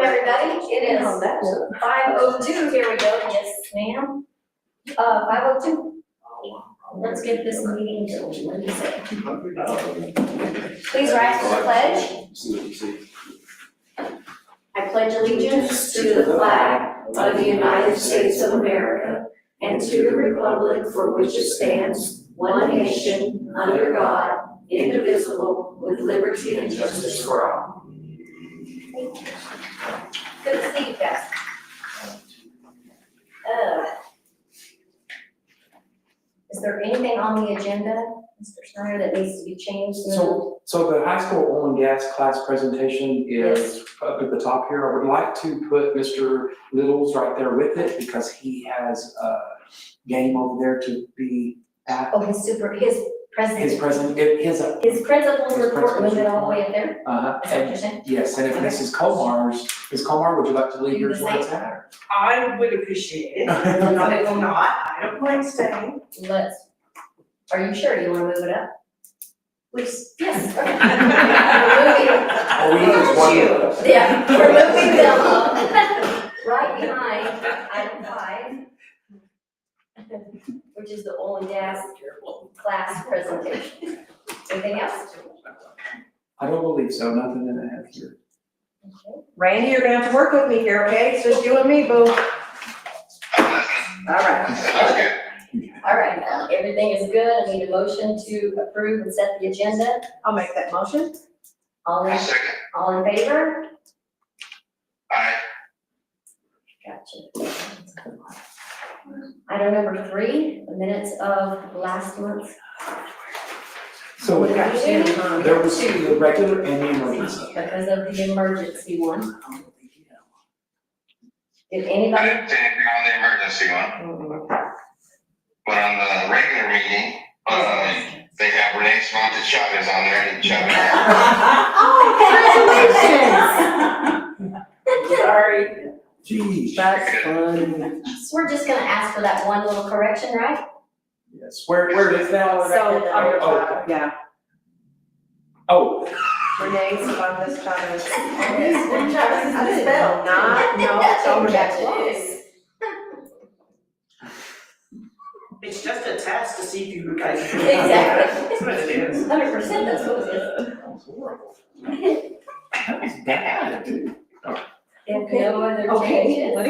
everybody. It is 5:02. Here we go. Yes, ma'am. 5:02. Let's get this meeting going. What do you say? Please rise for the pledge. I pledge allegiance to the flag of the United States of America and to the republic for which it stands, one nation, under God, indivisible, with liberty and justice for all. Good to see you guys. Is there anything on the agenda, Mr. Snyder, that needs to be changed? So the high school oil and gas class presentation is up at the top here. I would like to put Mr. Littles right there with it because he has a game over there to be at. Oh, his president. His Principal's report moved it all the way up there? Uh-huh. Is that what you're saying? Yes, and if Mrs. Comar, would you like to leave Do yours the where it's same. at? I would appreciate it. No, I will not. I don't mind staying. Are you sure you wanna move it up? Please, yes. Oh, we use one. Yeah, we're moving them up, right behind item 5, which is the oil and gas class presentation. Anything else? I don't believe so, nothing that I have here. Okay. Randy, you're gonna have to work with me here, okay? It's just you and me, boo. All right. All right, now, everything is good. I need a motion to approve and set the agenda. I'll make that motion. All in favor? Aye. Gotcha. Item number 3, the minutes of last month. So We got two, huh? there was the regular and the emergency. Because of the emergency one. Did I anybody? didn't see anything on the emergency one, but on the regular meeting, they have Renee Smonte Chavez on there and Chavez. Oh, congratulations! Sorry. Geez. That's fun. So we're just gonna ask for that one little correction, right? Yes, where is that? So, Oh, yeah, oh, Renee's on this Chavez. Chavez How to spell? It's over that close. It's just a test to see if you guys. Exactly. That's what it is. 100%, that's what it is. that was horrible. That was bad. If no other Okay, changes. let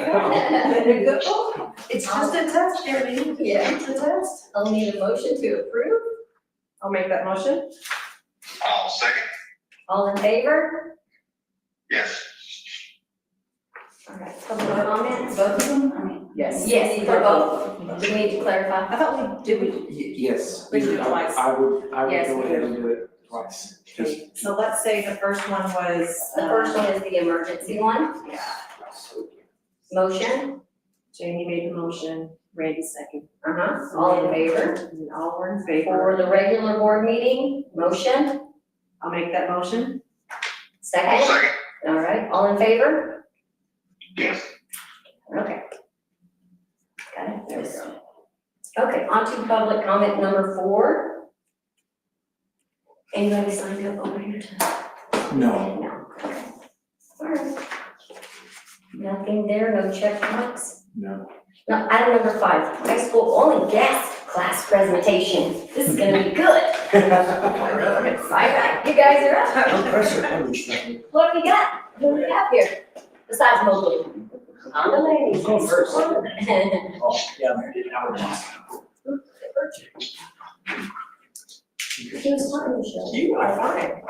it go. It's just a test, Jeremy. Yeah. It's a test. I'll need a motion to approve. I'll make that motion. I'll second, All in favor? yes. All right, public comments, both of them? Yes. Yes, for both. Do we need to clarify? I thought we. Yes. We do it twice. I would Yes, go we ahead do. and do it twice. Just- So let's say the first one was. The first one is the emergency one. Yeah, Motion. Jamie made the motion, Randy second. All in favor? And all were in For favor. the regular board meeting, motion. I'll make that motion. I'll Second. second, All right, all in favor? yes. Okay. Got it, there we go. Okay, on to public comment number 4. Anybody signed up over here to? No. No. Okay. All right. Nothing there, no check marks? No. No, item number 5, high school oil and gas class presentation. This is gonna be good. All right, you guys are up. No pressure, I understand. What do we got? What do we have here? Besides Mobley. On the ladies. Go first. Oh, Oh, yeah, I did He was talking to show. You are fine.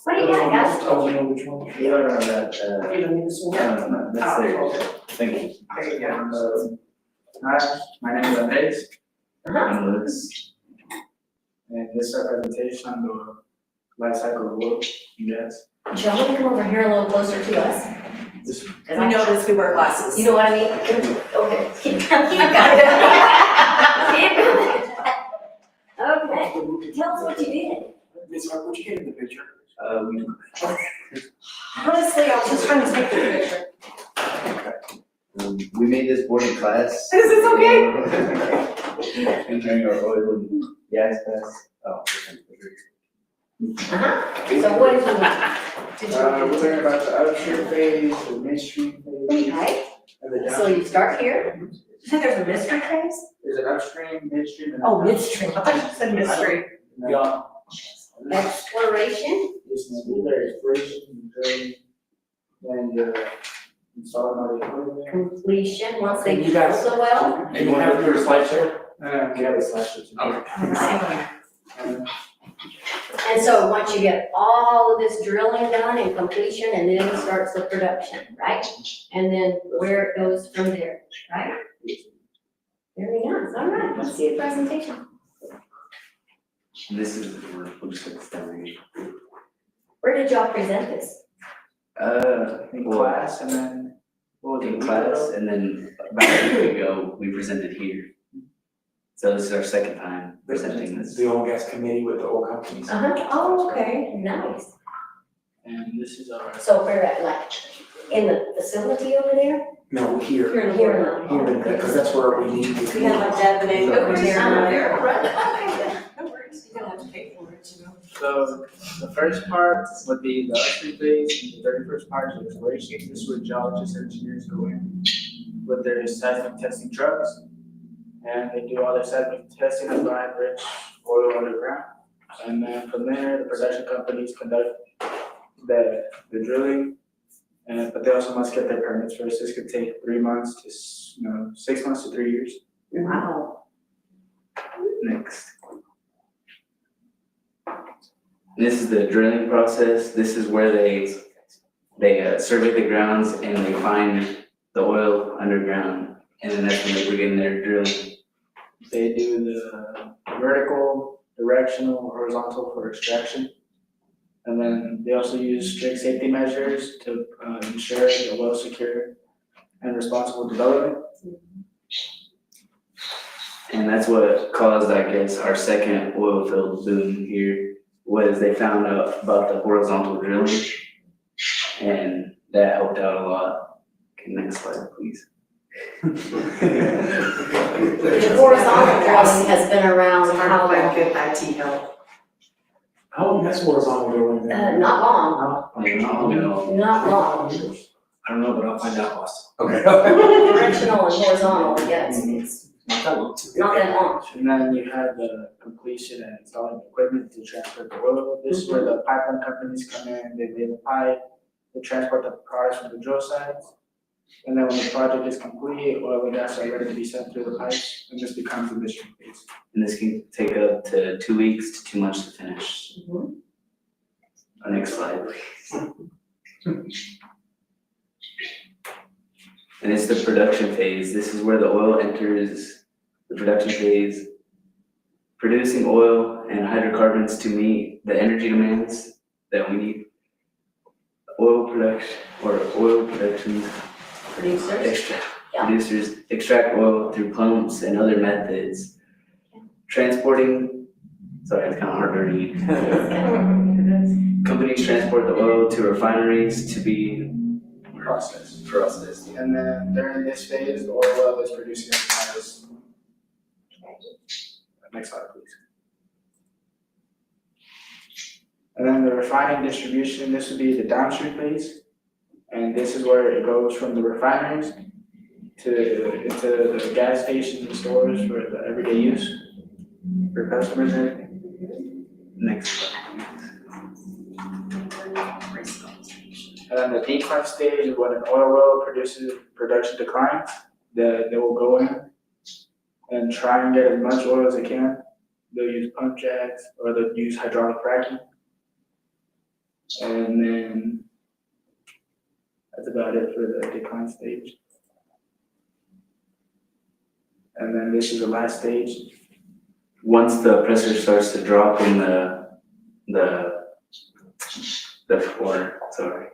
What do you got, guys? Oh, you know which one? You don't know that, You don't need this one. no, that's there. Thank you. There you go. Hi, my name is Andres. Uh-huh. I'm Lewis. And this is our presentation on the life cycle of oil and gas. Joe, want to come over here a little closer to us? This, 'Cause We I- know this, we wear glasses. You know what I mean? Okay, keep coming. Keep coming. Okay, tell us what you did. Miss Hart, would you get in the picture? Honestly, I was just trying to take the picture. we made this board in class. Is this okay? Entering our oil and gas class. Oh, So what did you do? Did We learned about the upstream phase, the midstream phase, Okay, and the so downstream. you start here. You said there's a mystery phase? There's an upstream, midstream, and. Oh, midstream, I thought you said mystery. Yeah. Exploration, It's either exploration, drilling, and installing all the equipment. completion, once they And you drill guys- the well. And you have your slideshow? Yeah, the slashes. Okay. And so once you get all of this drilling done and completion, and then starts the production, right? And then where it goes from there, right? Very nice, all right, let's see the presentation. This is, we'll just get started. Where did y'all present this? In class, and then, what was it? In class, and then about a week ago, we presented here. So this is our second time presenting this. The oil and gas committee with the oil companies. Uh-huh, oh, okay, nice. And this is our. So we're at like, in the facility over there? No, here. Here in the Here, Here, because that's where we need to be. We have like that, the name of Okay, it. no No worries, you don't have to pay for it, you know. So the first part would be the upstream phase, and the 31st part is exploration. This is where geologists and engineers go in with their seismic testing trucks. And they do all their seismic testing to find rich oil underground. And then from there, the production companies conduct the drilling. But they also must get their permits first. This could take 3 months to, 6 months to 3 years. Wow. Next. This is the drilling process. This is where they survey the grounds and they find the oil underground. And then that's when they begin their drilling. They do the vertical, directional, horizontal for extraction. And then they also use strict safety measures to ensure a well-secure and responsible development. And that's what caused, I guess, our second oil field boom here, was they found out about the horizontal drilling. And that helped out a lot. Okay, next slide, please. The horizontal drilling has been around how long? Good IT help. How long has horizontal drilling been? Not long, not long. I don't know, but I'll find out, Austin. Okay. Directional and horizontal, yes, it's Not that long. not that long. And then you have the completion and installing equipment to transport the oil. This is where the pipeline companies come in, they lay the pipe, they transport the products from the drill sites. And then when the project is complete, oil and gas are ready to be sent through the pipes, and this becomes the midstream phase. And this can take up to 2 weeks to 2 months to finish. Next slide, please. And it's the production phase. This is where the oil enters the production phase, producing oil and hydrocarbons to meet the energy demands that we need. Oil production Producers, Yeah. Producers extract oil through pumps and other methods. Transporting, sorry, it's kind of hard to read. Companies transport the oil to refineries to be Process. processed. And then during this phase, the oil well is producing the highest. Next slide, please. And then the refining distribution, this would be the downstream phase. And this is where it goes from the refineries into the gas stations and stores for the everyday use for customers and everything. Next slide. And then the decline stage is when an oil well production declines, they will go in and try and get as much oil as they can. They'll use pump jacks or they'll use hydraulic fracking. And then that's about it for the decline stage. And then this is the last stage. Once the pressure starts to drop in the water, sorry.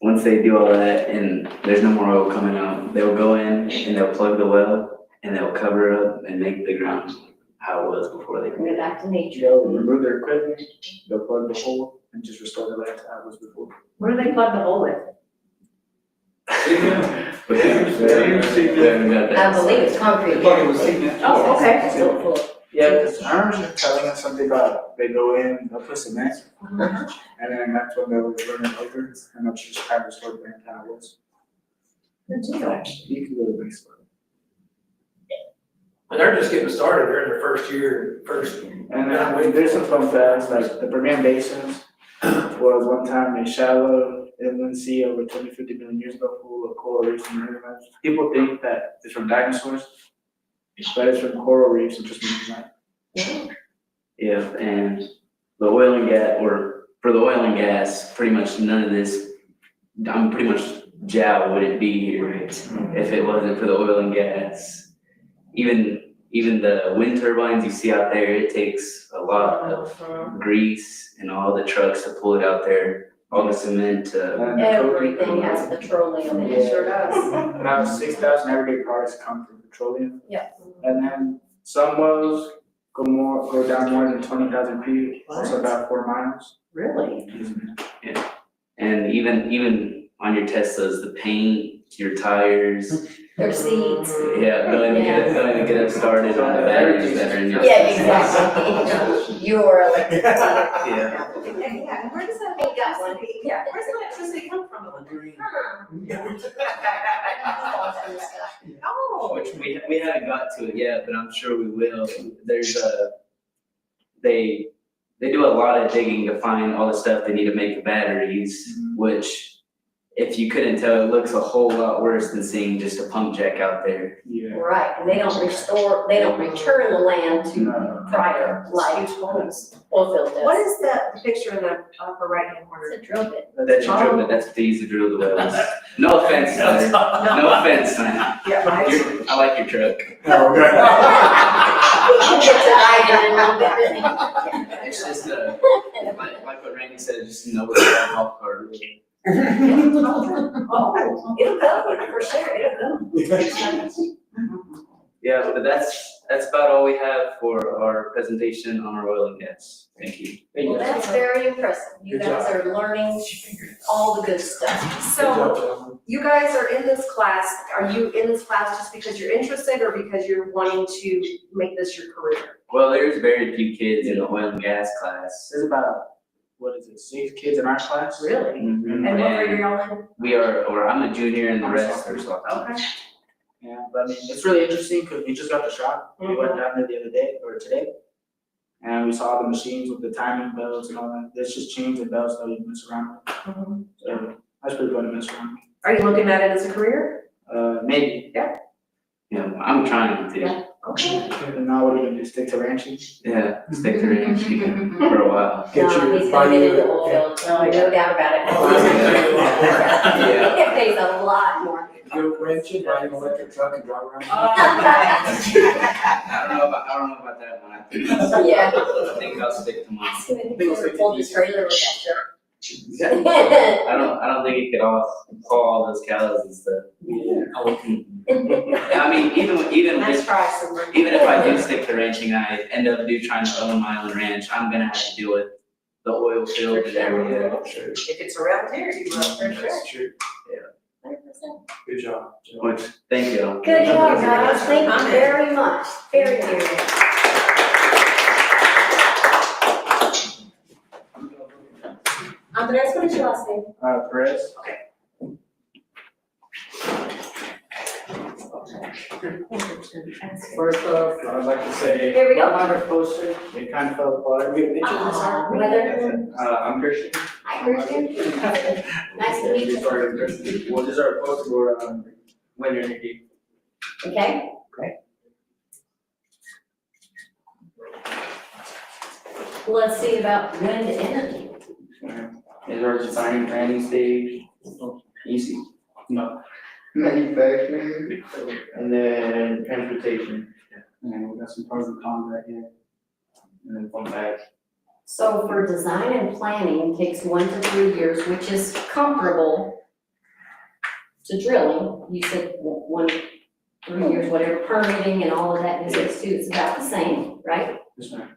Once they do all that and there's no more oil coming out, they'll go in and they'll plug the well and they'll cover it up and make the ground how it was before they. bring it back to nature. They'll remove their equipment, they'll plug the hole and just restore the land to how it was before. What do they plug the hole with? We haven't got that. I believe it's concrete. Plug it with cement. Oh, okay. So full. Yeah, because I remember you telling us something about they go in, they'll put cement, and then that's when they were running over, and I'm just kind of sort of been kind of was. You can go to baseball. And they're just getting started, they're in their first year, And then there's some fun facts, like the Permian Basins was one time a shallow inland sea over 50 million years ago, full of coral reefs and marine mammals. People think that it's from dinosaurs, but it's from coral reefs and just marine mammals. Yeah, and the oil and gas, or for the oil and gas, pretty much none of this, I'm pretty much Jow wouldn't be here if it wasn't for the oil and gas. Even the wind turbines you see out there, it takes a lot of grease and all the trucks to pull it out there, all the cement to, And the Everything has petroleum in it. Sure does. About 6,000 everyday products come from petroleum. Yeah. And then some wells go down more than 20,000 feet, also about 4 miles. Really? and even on your Teslas, the paint, your tires, Their seeds. yeah, don't even get us started on the batteries that are in your. Yeah, exactly. Your electric. Yeah. Yeah, and where does that Ain't got one. Yeah. Where's the electricity come from? Oh. Which we haven't got to it yet, but I'm sure we will. There's they do a lot of digging to find all the stuff they need to make the batteries, which if you couldn't tell, it looks a whole lot worse than seeing just a pump jack out there. Yeah. Right, and they don't return the land to No. prior life oil field does. What is the picture in the upper right hand corner? It's a drill bit. That's your drill, but that's what they use to drill the wells. No offense, Tyler. No offense, man. Yeah, right. I like your truck. Oh, It's a diagram a little bit. It's just like what Randy said, just know what the golf cart is. Oh, it'll go, for sure, it'll go. Yeah, but that's about all we have for our presentation on our oil and gas. Thank you. Well, that's very impressive. You guys are learning all the good stuff. So, you guys are in this class, are you in this class just because you're interested or because you're wanting to make this your career? Well, there's very few kids in the oil and gas class. There's about, 6 kids in our class? Really? Mhm. And what grade are y'all in? We are, or I'm a junior and the rest are sophomores. Okay. Yeah, but I mean, it's really interesting because we just got the shop. We went down there the other day, or today. And we saw the machines with the timing belts and all that. There's just chains and belts that we mess around with. So that's pretty fun to mess around with. Are you looking at it as a career? Maybe. Yeah, I'm trying to. Okay. And now what are we gonna do, stick to ranching? Yeah, stick to range for a while. Get No, your he's gonna get into fire- oil field, no doubt about it. Yeah. It pays a lot more. Go rent it, buy an electric truck and drive around. I don't know about that one. Yeah. I think I'll stick to mine. Ask him if he can pull the trailer with that truck. I don't think it could haul all those cows and stuff. I mean, even Nice with, try, Silver. even if I do stick to ranching, I end up trying to own my own ranch, I'm gonna have to deal with the oil field and everything. If it's around here, you will, for sure. That's true. 100%. Good job. Which, thank you. Good job, guys, thank you very much, very, very much. Andres, what is your last name? Perez? First off, I'd like to say, Here we go. my poster, it kind of fell apart. Weather. I'm Christian. Hi, Christian. Nice to meet you. Well, this is our poster for, wind energy. Okay? Let's see about wind energy. Is our design and planning stage easy? No. Manufacturing and then transportation. And we got some pros and cons right here. And then one back. So for design and planning, it takes 1 to 3 years, which is comparable to drilling. You said 1 to 3 years, whatever, permitting and all of that business too, it's about the same, right? This one.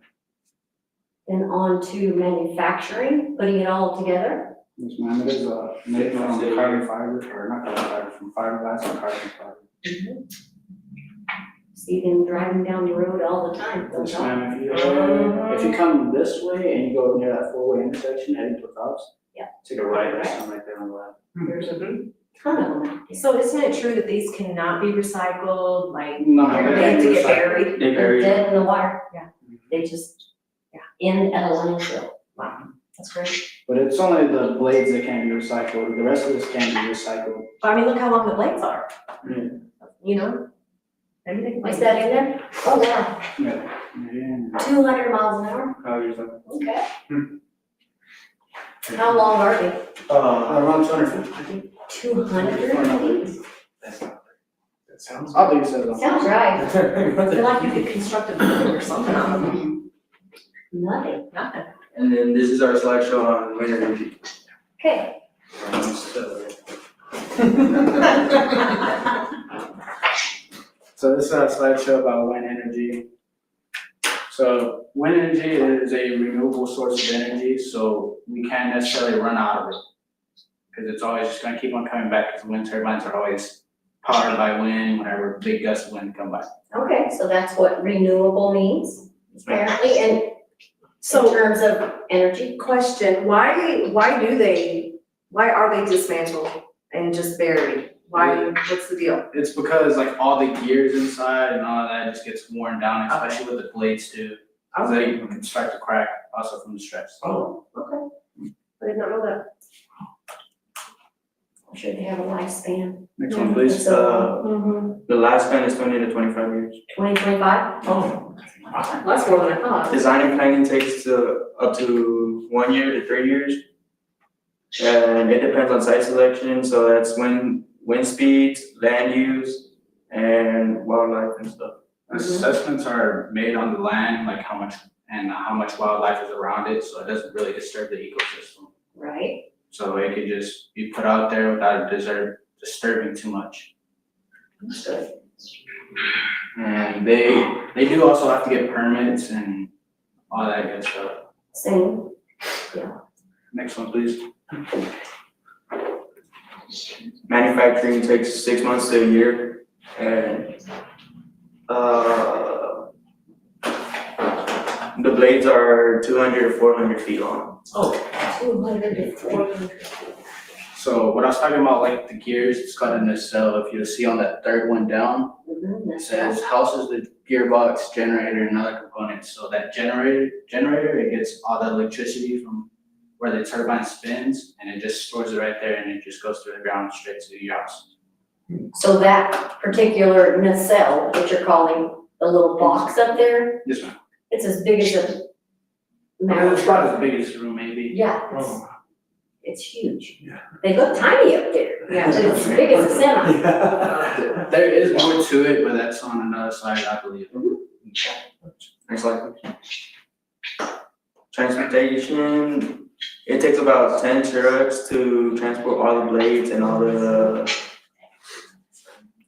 Then on to manufacturing, putting it all together. This one, it is, made from carbon fiber, or not carbon fiber, from fiberglass and carbon fiber. See them driving down the road all the time, don't Yes, you? ma'am, if you come this way and you go near that four-way intersection heading to Phelps. Yeah. Take a right, there's some right there on the left. There's a ton of them. So isn't it true that these cannot be recycled, like, No, they're they made can't to be get recycled. buried? They They're vary. dead in the water. Yeah. They just, in at a landfill. That's great. But it's only the blades that can't be recycled, the rest of this can be recycled. But I mean, look how long the blades are. Yeah. You know? Maybe they can. Is that in there? Oh, wow, Yeah. 200 miles an hour, How years ago? okay. How long are they? Around 250, I think. 200? That's not, that sounds. I'll do so. Sounds right. I feel like you could construct a building or something out of them. Nothing. Nothing. And then this is our slideshow on wind energy. Okay. So this is a slideshow about wind energy. So wind energy is a renewable source of energy, so we can't necessarily run out of it. Because it's always just gonna keep on coming back, because wind turbines are always powered by wind whenever big gusts of wind come by. Okay, so that's what renewable means, apparently, and in So, terms of energy. question, why are they dismantled and just buried? Why, what's the deal? It's because like all the gears inside and all of that just gets worn down, especially with the blades too. Cause they can start to crack also from the stress. Oh, okay. I did not know that. I'm sure they have a lifespan. Next one, please. So, The lifespan is 20 to 25 years. 2025? Oh, that's more than I thought. Design and planning takes up to 1 year to 3 years. And it depends on site selection, so that's wind speeds, land use, and wildlife and stuff. Assessments are made on the land, like how much wildlife is around it, so it doesn't really disturb the ecosystem. Right, So it could just be put out there without disturbing too much. understood. And they do also have to get permits and all that good stuff. Same. Next one, please. Manufacturing takes 6 months to a year, and the blades are 200 to 400 feet long. 200 to 400. So what I was talking about, like the gears, it's got in this cell, if you see on that third one down, Mhm, it that's says houses the gearbox, generator, and other components. So that generator, it gets all the electricity from where the turbine spins, and it just stores it right there, and it just goes to the ground straight to your house. So that particular nacelle, what you're calling the little box up there, Yes, ma'am. it's as big as a It's mountain. about as big as the room, maybe. Yeah, Oh. it's huge. Yeah. They look tiny up there, Yeah. but it's as big as a semi. There is more to it, but that's on another slide, I believe. Next slide, please. Transportation, it takes about 10 trucks to transport all the blades and all the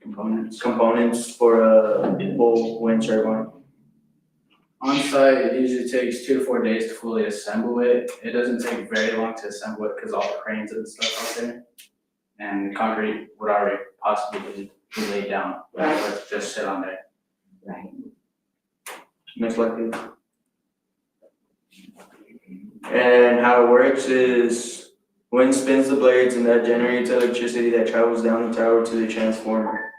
components for a full wind turbine. On site, it usually takes 2 to 4 days to fully assemble it. It doesn't take very long to assemble it because all the cranes and stuff out there. And the concrete would already possibly be laid down, Right. or just sit on there. Right. Next slide, please. And how it works is wind spins the blades and that generates electricity that travels down the tower to the transformer.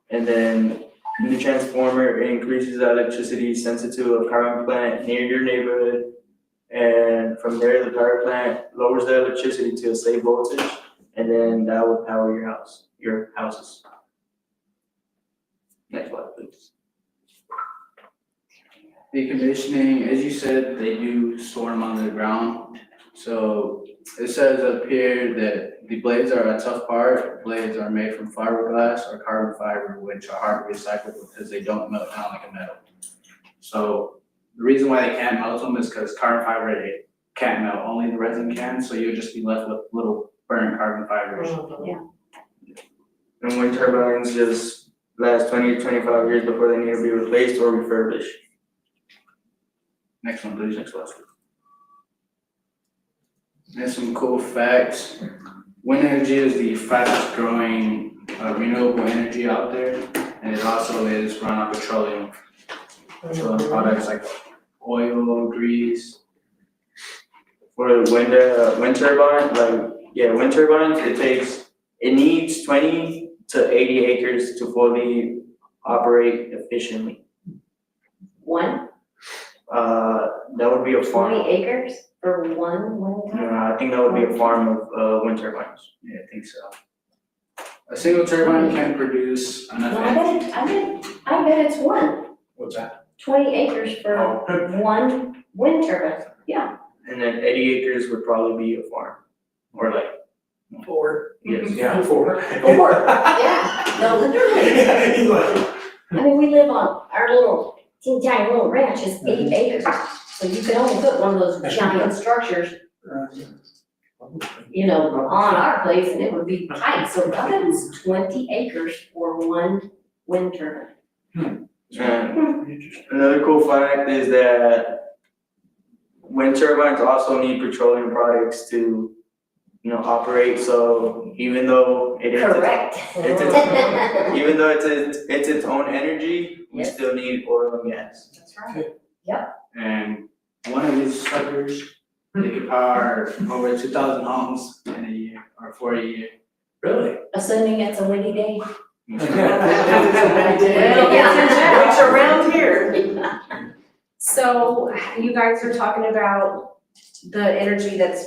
And then in the transformer, it increases the electricity sensitive to a power plant near your neighborhood. And from there, the power plant lowers the electricity to a safe voltage, and then that will power your houses. Next slide, please. Decommissioning, as you said, they do store them on the ground. So it says up here that the blades are a tough part. Blades are made from fiberglass or carbon fiber, which are hard to recycle because they don't melt down like a metal. So the reason why they can't melt them is because carbon fiber, it can't melt, only the resin can, so you'll just be left with little burnt carbon fibers. And wind turbines just last 20 to 25 years before they need to be replaced or refurbished. Next one, please, next slide. And some cool facts. Wind energy is the fastest growing renewable energy out there, and it also is run on petroleum. Petroleum products like oil, grease. For wind turbines, it needs 20 to 80 acres to fully operate efficiently. One, That would be a farm. 20 acres for one wind turbine? I think that would be a farm of wind turbines. Yeah, I think so. A single turbine can produce No, enough. I bet it's one. What's that? 20 acres for Oh. one wind turbine, yeah. And then 80 acres would probably be a farm, or like, Four. yes. Yeah. Four. Four, yeah, no, literally. He's like, I mean, we live on our little, teeny tiny little ranch is 8 acres. So you can only put one of those giant structures, you know, on our place and it would be tight. So I bet it's 20 acres for one wind turbine. And another cool fact is that wind turbines also need petroleum products to, operate, so even though it is. Correct. Even though it's its own energy, we Yes. still need oil and gas. That's right. And one of these suckers, they could power over 2,000 homes in a year, or for a year. Really? Assuming it's a windy day. Yeah. It's around here. So you guys are talking about the energy that's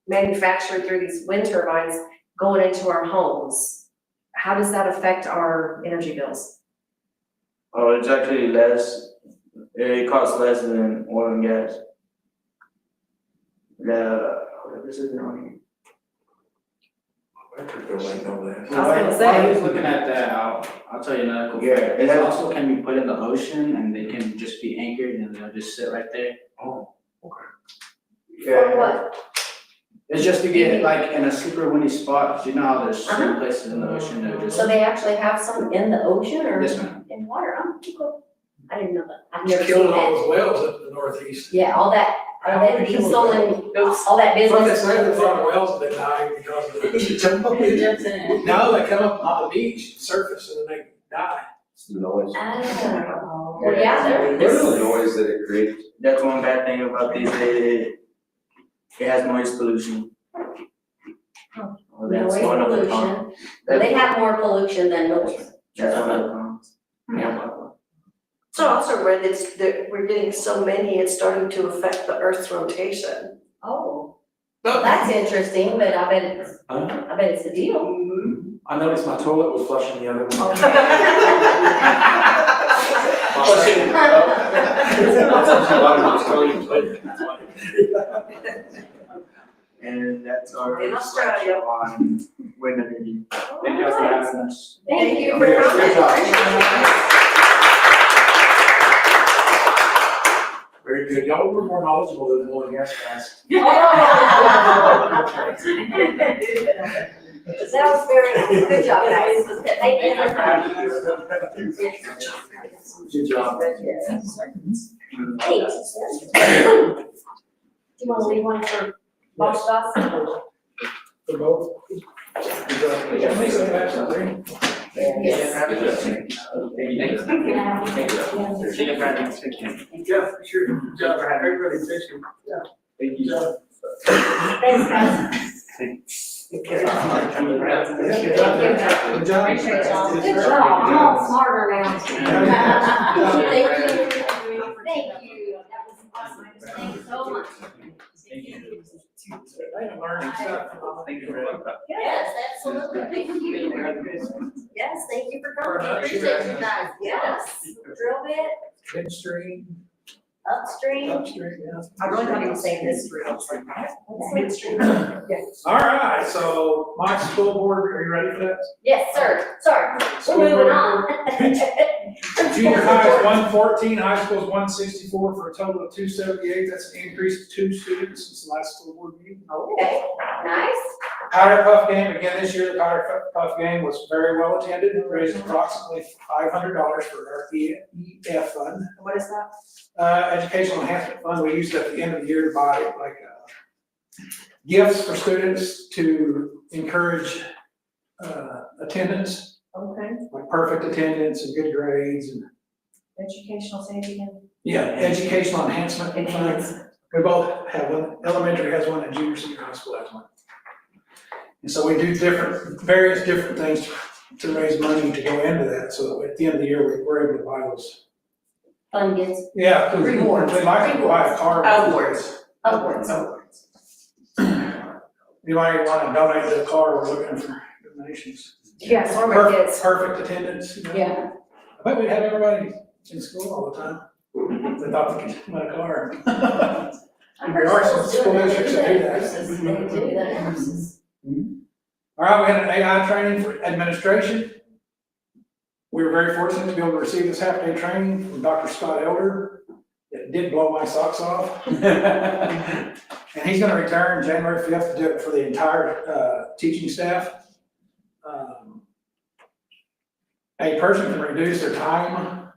manufactured through these wind turbines going into our homes. How does that affect our energy bills? Oh, it's actually less, it costs less than oil and gas. This isn't on here. I could go like all that. I was gonna say. While he's looking at that, I'll tell you another cool Yeah, fact. it It has- also can be put in the ocean and they can just be anchored and they'll just sit right there. Oh, For what? It's just to get like in a super windy spot, 'cause you know how there's certain Uh-huh. places in the ocean that are just. So they actually have some in the ocean or Yes, ma'am. in water? Oh, cool. I didn't know that. I've never seen Killing all that. those whales up in the northeast. Yeah, all that, all that diesel and all that That's what they business. say, there's a lot of whales that die because of the. No, they come up on the beach, surface, and then they die. It's the noise. Oh, well, yeah, there It's the is. noise that it creates. That's one bad thing about these, it has noise pollution. Oh, that's Noise one of the pollution. cons. They have more pollution than noise. That's one of the cons. So I also read that we're getting so many, it's starting to affect the Earth's rotation. Oh, well, that's interesting, but I bet it's a deal. I noticed my toilet was flushing the other one. And that's our In Australia. discussion on wind energy. Thank you for having us. Thank you for Good coming. job. Very good. Y'all were more knowledgeable than the oil and gas guys. That was very, good job, guys. Thank you for coming. Good job. Hey. Do you wanna leave one for boss boss? For both. Yeah, make some match, I think. Yeah, sure. Good job. Everybody, thank you. Thank you. Thanks, guys. Good job. Good job, I'm all smarter now. Thank you. Thank you. That was awesome. Thank you so much. I can learn stuff. Thank you very much. Yes, absolutely. Thank you. Yes, thank you for coming. Appreciate you guys. Yes. Drill bit, Midstream, upstream. upstream, yeah. I really thought he was saying this through. I was like, midstream. All right, so my school board, are you ready for that? Yes, sir. Sorry. School We're moving board. on. Junior high is 114, high school is 164 for a total of 278. That's an increase of 2 students since the last school board meeting. Okay, nice. Powder Puff game, again, this year, the Powder Puff game was very well attended, and raised approximately $500 for our EF fund. What is that? Educational enhancement fund, we use it at the end of the year to buy like gifts for students to encourage attendance, Okay. like perfect attendance and good grades and, Educational safety and yeah, educational enhancement. enhancement. We both have one, elementary has one and junior senior high school has one. And so we do various different things to raise money to go into that, so that at the end of the year, we're able to buy those. Fun gets Yeah, because Rewards. we'd like to buy a car. Awards. upwards. Anybody want to donate to the car, we're looking for donations. Yeah, so my Perfect, kids. perfect attendance. You know. Yeah. I bet we'd have everybody in school all the time. They thought they could win a car. I There are some heard school schools districts doing that do that. that. They do that. All right, we had an AI training for administration. We were very fortunate to be able to receive this half-day training from Dr. Scott Elder. It did blow my socks off. And he's gonna return January 5th to do it for the entire teaching staff. A person can reduce their time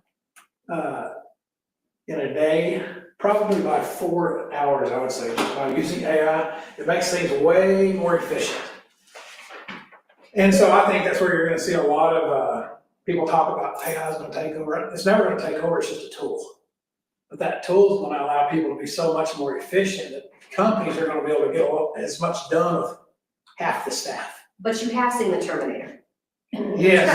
in a day, probably by 4 hours, I would say, just by using AI. It makes things way more efficient. And so I think that's where you're gonna see a lot of people talk about AI is gonna take over. It's never gonna take over, it's just a tool. But that tool is gonna allow people to be so much more efficient that companies are gonna be able to get as much done with half the staff. But you have seen the Terminator. Yes,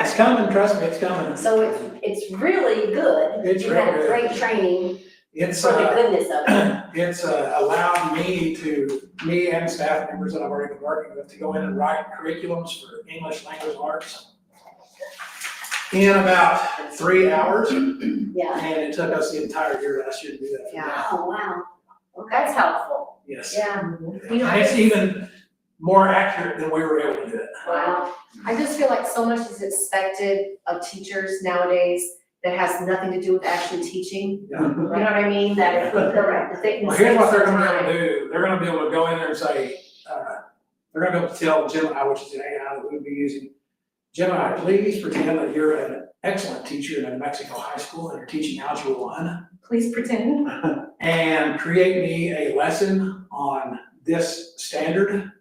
it's coming, trust me, it's coming. So it's really good. It's You real had good. great training It's, for the goodness of it. it's allowed me and staff members that I've already been working with to go in and write curriculums for English language arts in about 3 hours, and Yeah. it took us the entire year last year to do that. Yeah. Oh, wow. That's helpful. Yes. Yeah. You know, And it's even more accurate than we were able to do it. Wow. I just feel like so much is expected of teachers nowadays that has nothing to do with actually teaching. Yeah. You know what I mean? That if we correct, if they can Well, here's save what they're some gonna be able time. to do, they're gonna be able to go in there and say, they're gonna be able to tell Gemini, which is an AI that we'll be using, Gemini, please pretend that you're an excellent teacher in a New Mexico high school and you're teaching Algebra 1, Please pretend. and create me a lesson on this standard,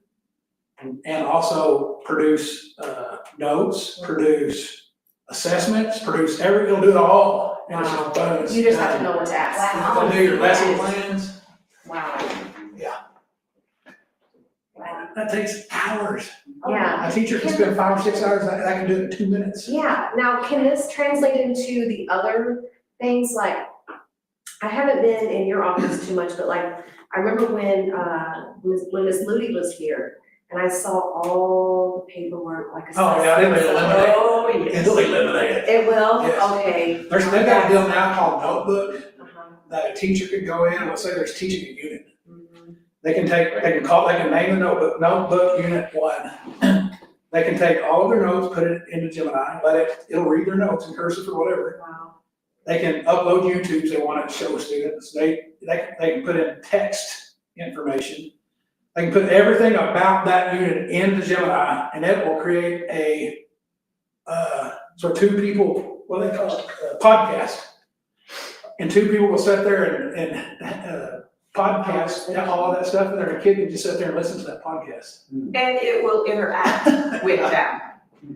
and also produce notes, produce assessments, produce it'll do it all. And it's just bonus. You just have to know what to ask. Wow. It'll do your lesson plans. Wow. That takes hours. Yeah. A teacher can spend 5 or 6 hours, I can do it in 2 minutes. Yeah, now can this translate into the other things, like, I haven't been in your office too much, but like, I remember when Ms. Moody was here, and I saw all the paperwork, like. Oh, yeah, it'll eliminate. Oh, yes. It'll eliminate it. It will? Yes. Okay. They've got a deal now called Notebook, Uh-huh. that a teacher could go in, let's say there's teaching a unit. Mhm. They can name the notebook unit 1. They can take all of their notes, put it into Gemini, it'll read their notes in cursive or whatever. Wow. They can upload YouTubes they want to show students. They can put in text information. They can put everything about that unit into Gemini, and it will create a, so 2 people, what do they call it, a podcast. And 2 people will sit there and podcast, all that stuff, and their kid can just sit there and listen to that podcast. And it will interact with them.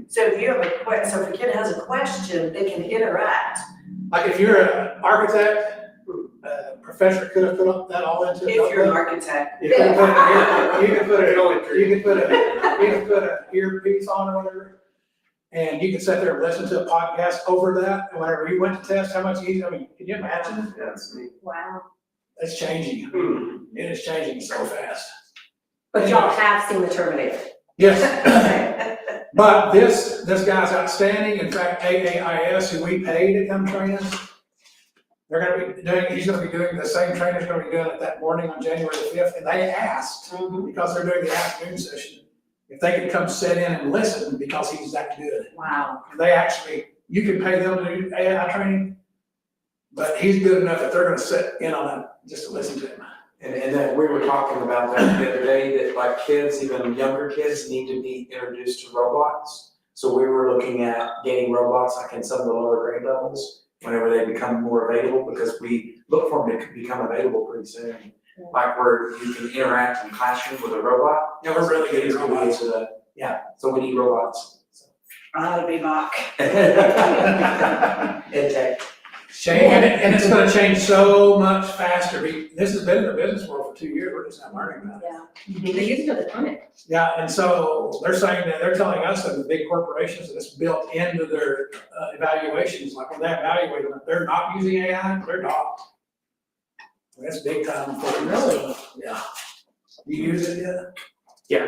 So if you have so if a kid has a question, they can interact. Like if you're an architect, professor could have put that all into. If you're an architect. You can put an earpiece on or whatever, and you can sit there and listen to a podcast over that, and whenever you went to test, how much easier, can you imagine? That's neat. Wow. It's changing. It is changing so fast. But y'all have seen the Terminator. Yes. But this guy's outstanding. In fact, AAIS, who we pay to come train us, he's gonna be doing the same training he's gonna be doing it that morning on January the 5th, and they asked, because they're doing the afternoon session, if they could come sit in and listen because he's that good. Wow. And they actually, you can pay them to do AI training, but he's good enough that they're gonna sit in on it just to listen to him. And then we were talking about that the other day, that like kids, even younger kids, need to be introduced to robots. So we were looking at getting robots like in some of the lower grade levels, whenever they become more available, because we look for them to become available pretty soon. Like where you can interact in classroom with a robot. Yeah, we're really getting It's gonna be robots. yeah, so we need robots. So I'll be back. Shane, and it's gonna change so much faster. This has been in the business world for 2 years, we're just not learning about it. They use it for the clinic. Yeah, and so they're saying that, they're telling us that the big corporations, that it's built into their evaluations, like when they evaluate them, if they're not using AI, they're not. That's big time for them. Really? Yeah. You use it yet? Yeah,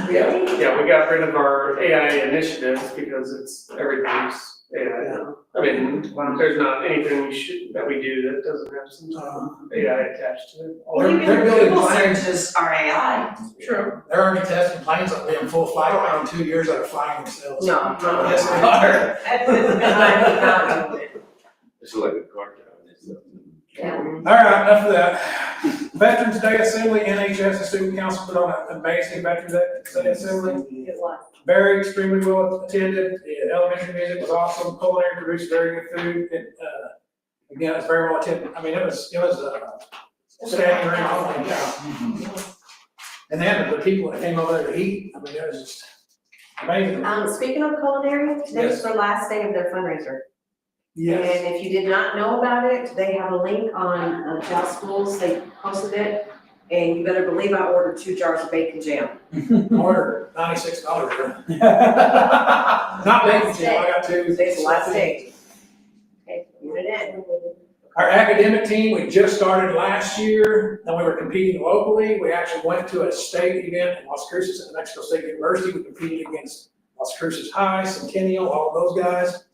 Really? yeah, we got rid of our AI initiatives because everything's AI now. I mean, there's not anything that we do that doesn't have some sort of AI attached to it. Well, even They're building Google planes. searches are AI. True. They're already testing planes that will be in full flight around 2 years that are flying themselves. No. Yes, they are. I would not do it. It's like a car drive. All right, enough of that. Veterans Day Assembly, NHS and Student Council put on an amazing Veterans Day Assembly. It was. Very extremely well attended. The elementary music was awesome. Culinary produced very good food. And, again, it was very well attended. I mean, it was standing room only, yeah. And then the people that came over there to eat, I mean, it was just amazing. Speaking of culinary, today's the last day of their fundraiser. Yes. And if you did not know about it, they have a link on Cal Schools, they posted it. And you better believe I ordered 2 jars of bacon jam. Ordered $96. Not bacon jam, I got 2. Today's the last day. Okay, put it in. Our academic team, we just started last year, and we were competing locally. We actually went to a state event in Las Cruces at New Mexico State University. We competed against Las Cruces High, Centennial, all those guys.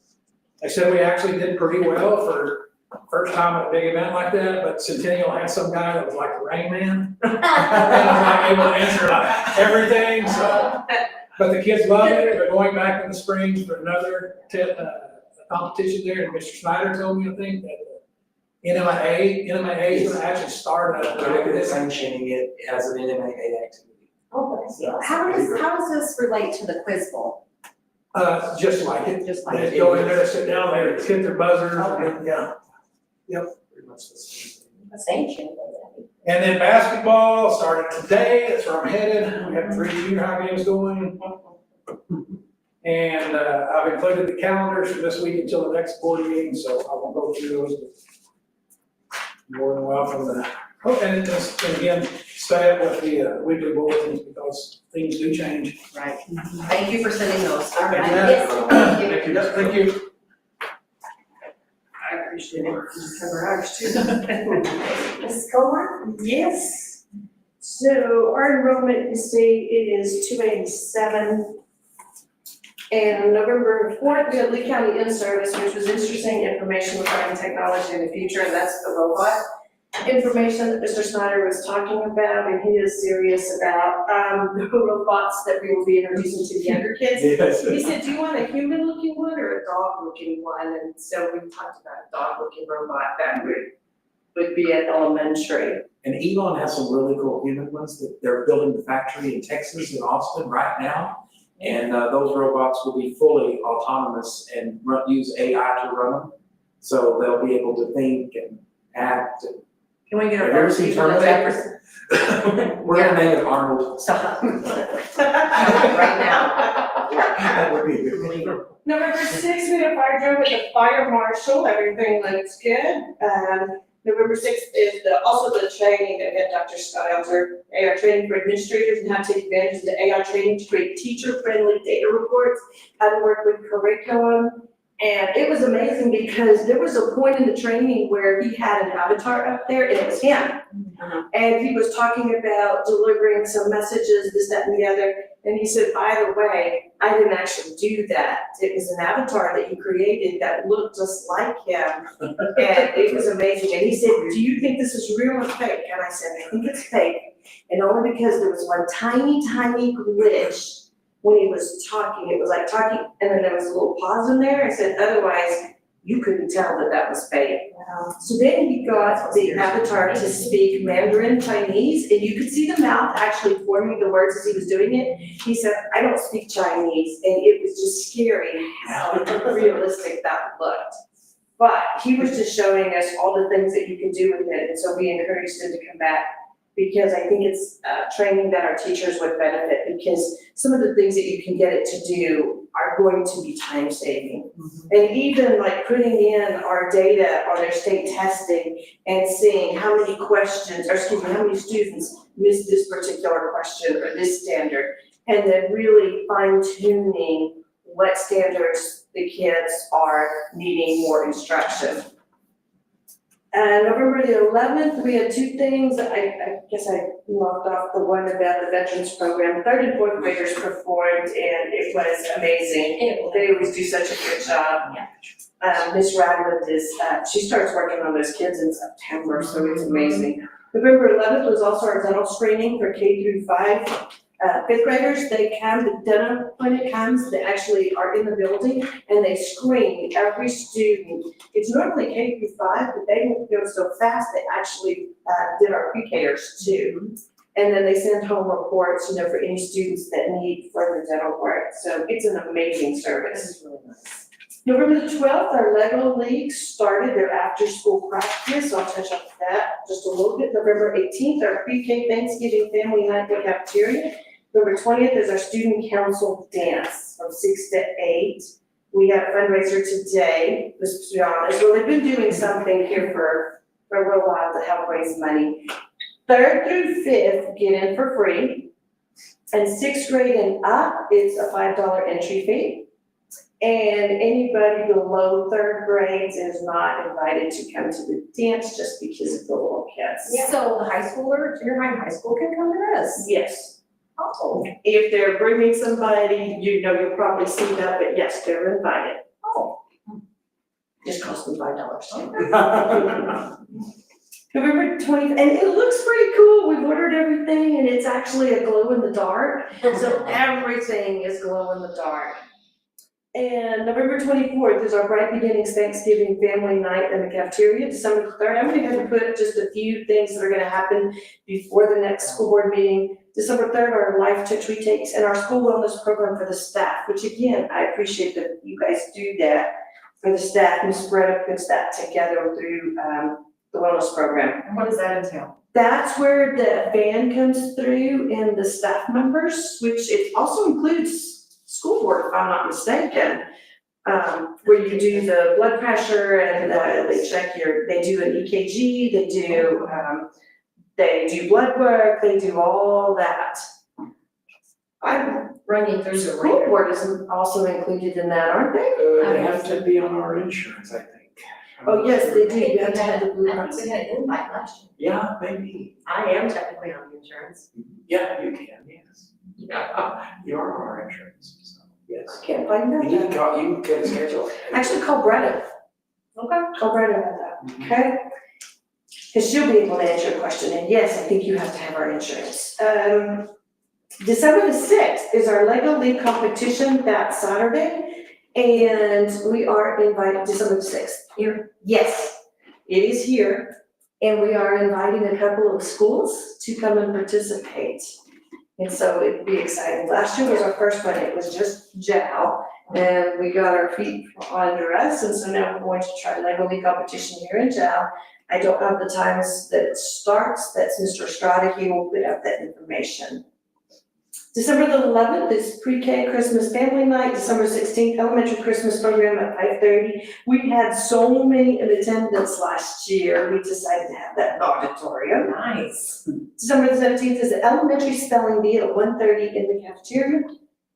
They said we actually did pretty well for first time at a big event like that, but Centennial had some guy that was like the Rain Man. And was like able to answer like everything, so. But the kids loved it. They're going back in the spring for another competition there. And Mr. Snyder told me, I think, that NMAA is gonna actually start They're sanctioning it as an NMAA activity. Okay. How does this relate to the quiz bowl? just like it. Just like They it. just go in there, sit down there, hit their buzzers, and, yeah. Pretty much the same thing. That's ancient. And then basketball started today, that's where I'm headed. We have 3 junior high games going. And, I've included the calendars for this week until the next board meeting, so I won't go through those. But more than welcome to, and just, and again, stay up with the, weekly bulletins because things do change. Right. Thank you for sending those. All right. Yeah. Yes, thank you. Yes, thank you. I appreciate it. Cover ours too. Mrs. Colmar? Yes. So our enrollment, you see, it is 287. And November 4th, we had Lee County in-service, which was interesting information regarding technology in the future, and that's the robot information that Mr. Snyder was talking about, and he is serious about the robots that we will be introducing to the younger kids. Yes. He said, do you want a human-looking one or a dog-looking one? And so we talked about a dog-looking robot that would be at elementary. And Elon has some really cool human ones that they're building the factory in Texas, in Austin right now. And those robots will be fully autonomous and use AI to run them. So they'll be able to think and act. And Can we get have a you ever first seen season of Terminator? We're gonna name it Arnold. Stop. Right now. That would be a good one. November 6th, we had a fire drill with the fire marshal, everything looks good. November 6th is also the training that we had Dr. Scott Elder, AR training for administrators and how to take advantage of the AR training to create teacher-friendly data reports, how to work with curriculum. And it was amazing because there was a point in the training where he had an avatar up there and it was him. And he was talking about delivering some messages, this, that, and the other. And he said, by the way, I didn't actually do that. It was an avatar that he created that looked just like him. And it was amazing. And he said, do you think this is real or fake? And I said, I think it's fake. And only because there was one tiny, tiny glitch when he was talking. It was like talking, and then there was a little pause in there. I said, otherwise, you couldn't tell that that was fake. So then he got the avatar to speak Mandarin Chinese, and you could see the mouth actually forming the words as he was doing it. He said, I don't speak Chinese, and it was just scary how realistic that looked. But he was just showing us all the things that you can do with it, and so we encouraged him to come back because I think it's training that our teachers would benefit, because some of the things that you can get it to do are going to be time saving. And even like putting in our data on their state testing and seeing how many questions, or excuse me, how many students missed this particular question or this standard, and then really fine tuning what standards the kids are needing more instruction. And November the 11th, we had two things. I guess I locked off the one about the veterans program. 3rd and 4th graders performed, and it was amazing. They always do such a good job. Miss Radland she starts working on those kids in September, so it's amazing. November 11th was also our dental screening for K through 5. 5th graders, the dental clinic comes, they actually are in the building, and they screen every student. It's normally K through 5, but they go so fast, they actually did our pre-Kers too. And then they send home reports, for any students that need further dental work. So it's an amazing service. This is really nice. November the 12th, our Lego League started their after-school practice. I'll touch on that just a little bit. November 18th, our pre-K Thanksgiving family night in the cafeteria. November 20th is our student council dance from 6 to 8. We have a fundraiser today, just to be honest. Well, they've been doing something here for a little while to help raise money. 3rd through 5th get in for free. And 6th grade and up, it's a $5 entry fee. And anybody below 3rd grades is not invited to come to the dance just because of the little kids. So the high schooler, junior high and high school can come to this? Yes. Oh. If they're bringing somebody, you'll probably see that, but yes, they're invited. Oh. Just cost them $5. November 20th, and it looks pretty cool. We've ordered everything, and it's actually a glow in the dark. So everything is glow in the dark. And November 24th is our Bright Beginnings Thanksgiving family night in the cafeteria. December 3rd, I'm gonna go ahead and put just a few things that are gonna happen before the next school board meeting. December 3rd, our life touch retakes and our school wellness program for the staff, which again, I appreciate that you guys do that for the staff. Ms. Beretta puts that together through the wellness program. And what does that entail? That's where the van comes through and the staff members, which it also includes school board, if I'm not mistaken, where you do the blood pressure and they check they do an EKG, they do blood work, they do all that. Running through the School ringer. board is also included in that, aren't they? They have to be on our insurance, I think. Oh, yes, they do. I You think have to have the blue I cards. think we had an invite last year. Yeah, maybe. I am technically on the insurance. Yeah, you can, yes. You are on our insurance, so, yes. Can't find You need that. to call, you can get a schedule. Actually, call Brenda. Okay. Call Brenda about that, okay? Because she'll be able to answer your question, and yes, I think you have to have our insurance. December the 6th is our Lego League competition that Saturday, and we are invited, December the 6th. Here? Yes, it is here, and we are inviting a couple of schools to come and participate. And so it'd be exciting. Last year was our first one, it was just JAL, and we got our feet under us, and so now we're going to try Lego League competition here in JAL. I don't have the times that it starts, that's Mr. Estrada, he will put up that information. December the 11th is pre-K Christmas family night, December 16th, elementary Christmas program at 5:30. We had so many in attendance last year, we decided to have that in the auditorium. Nice. December the 17th is the elementary spelling bee at 1:30 in the cafeteria.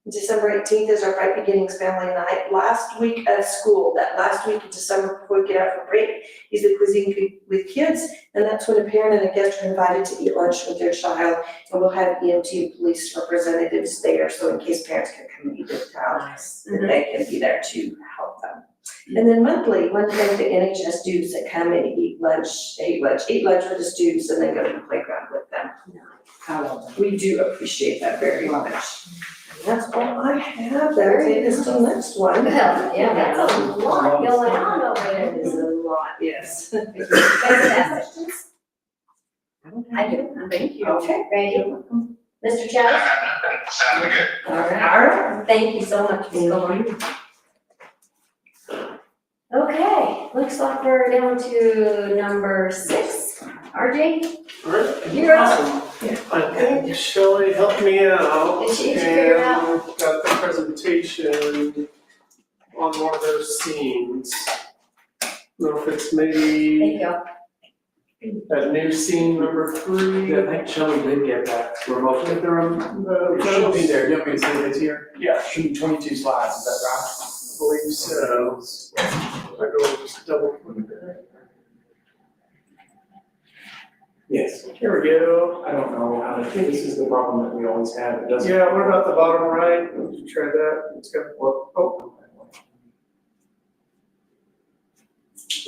December 18th is our Bright Beginnings family night. Last week of school, that last week of December before we get out for break, is the cuisine with kids. And that's when a parent and a guest are invited to eat lunch with their child. And we'll have EMT and police representatives there, so in case parents can come and eat with child, then they can be there to help them. And then monthly, the NHS students that come and eat lunch with the students and then go to the playground with them. I love that. We do appreciate that very much. And that's all I have, that'll take us to the next one. Well, yeah, that's a lot going on over there. It is a lot, yes. Guys have questions? I do, thank you. Okay. Thank you. Mr. Chad? Sounds good. All right, thank you so much, Ms. Goldberg. Okay, looks like we're down to number 6, RJ, Alright, you're up. awesome. I think Shelley helped me out. Did she figure it out? And got the presentation on one of those scenes. Know if it's maybe Thank you. that new scene number 3. Yeah, I think Shelley did get that remote. If they're it should be there, you want me to say it's here? Yeah, Should be 22 slides, is that right? I believe so. I go just double click there. Yes. Here we go. I don't know how to, this is the problem that we always have, it doesn't. Yeah, what about the bottom right? Did you try that? It's got, oh,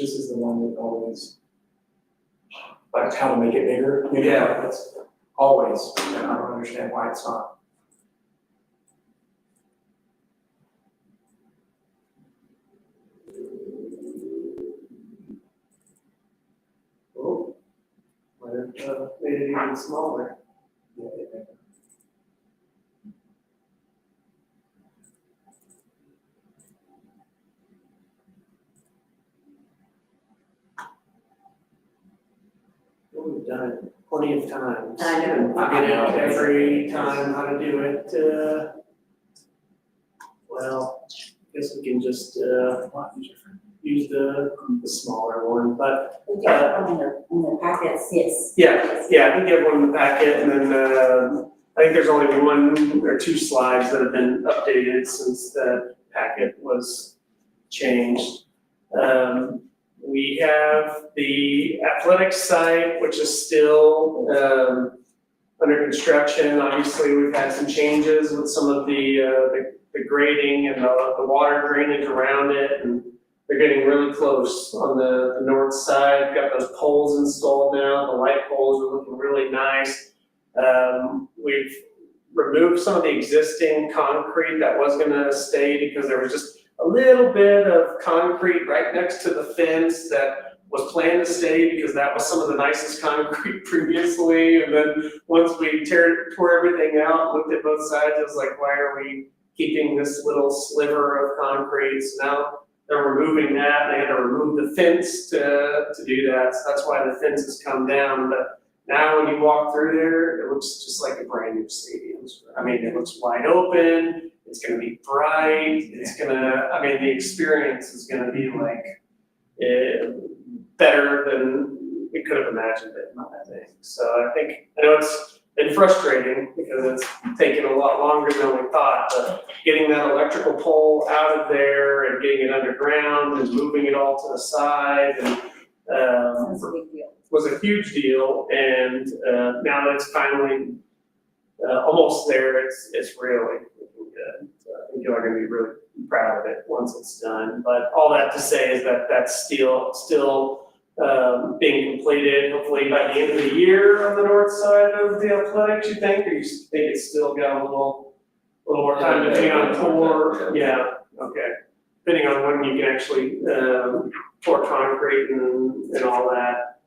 This is the one that always, like how to make it bigger. Yeah. That's always, and I don't understand why it's not. oh. Might have made it even smaller. We've done it plenty of times. I know. I get it every time how to do it, well, I guess we can just, use the smaller one, but, We got one in the packets, yes. yeah, I think you have one in the packet, and then, I think there's only 1 or 2 slides that have been updated since the packet was changed. We have the athletics site, which is still, under construction. Obviously, we've had some changes with some of the grading and the water drainage around it, and they're getting really close on the north side. Got those poles installed now. The light poles are looking really nice. We've removed some of the existing concrete that was gonna stay because there was just a little bit of concrete right next to the fence that was planned to stay because that was some of the nicest concrete previously. And then once we tore everything out, looked at both sides, it was like, why are we keeping this little sliver of concrete? So now they're removing that. They had to remove the fence to do that. So that's why the fence has come down. But now when you walk through there, it looks just like a brand new stadium. I mean, it looks wide open. It's gonna be bright. It's gonna, I mean, the experience is gonna be like better than we could have imagined it, I think. So I know it's been frustrating because it's taken a lot longer than we thought, but getting that electrical pole out of there and getting it underground and moving it all to the side and That's a big deal. was a huge deal. And now that it's finally almost there, it's really looking good. So I think you're gonna be really proud of it once it's done. But all that to say is that that's still being completed, hopefully by the end of the year on the north side of the athletics, you think? Or you think it's still got a little more time depending on pour? Yeah, okay. Depending on when you can actually pour concrete and all that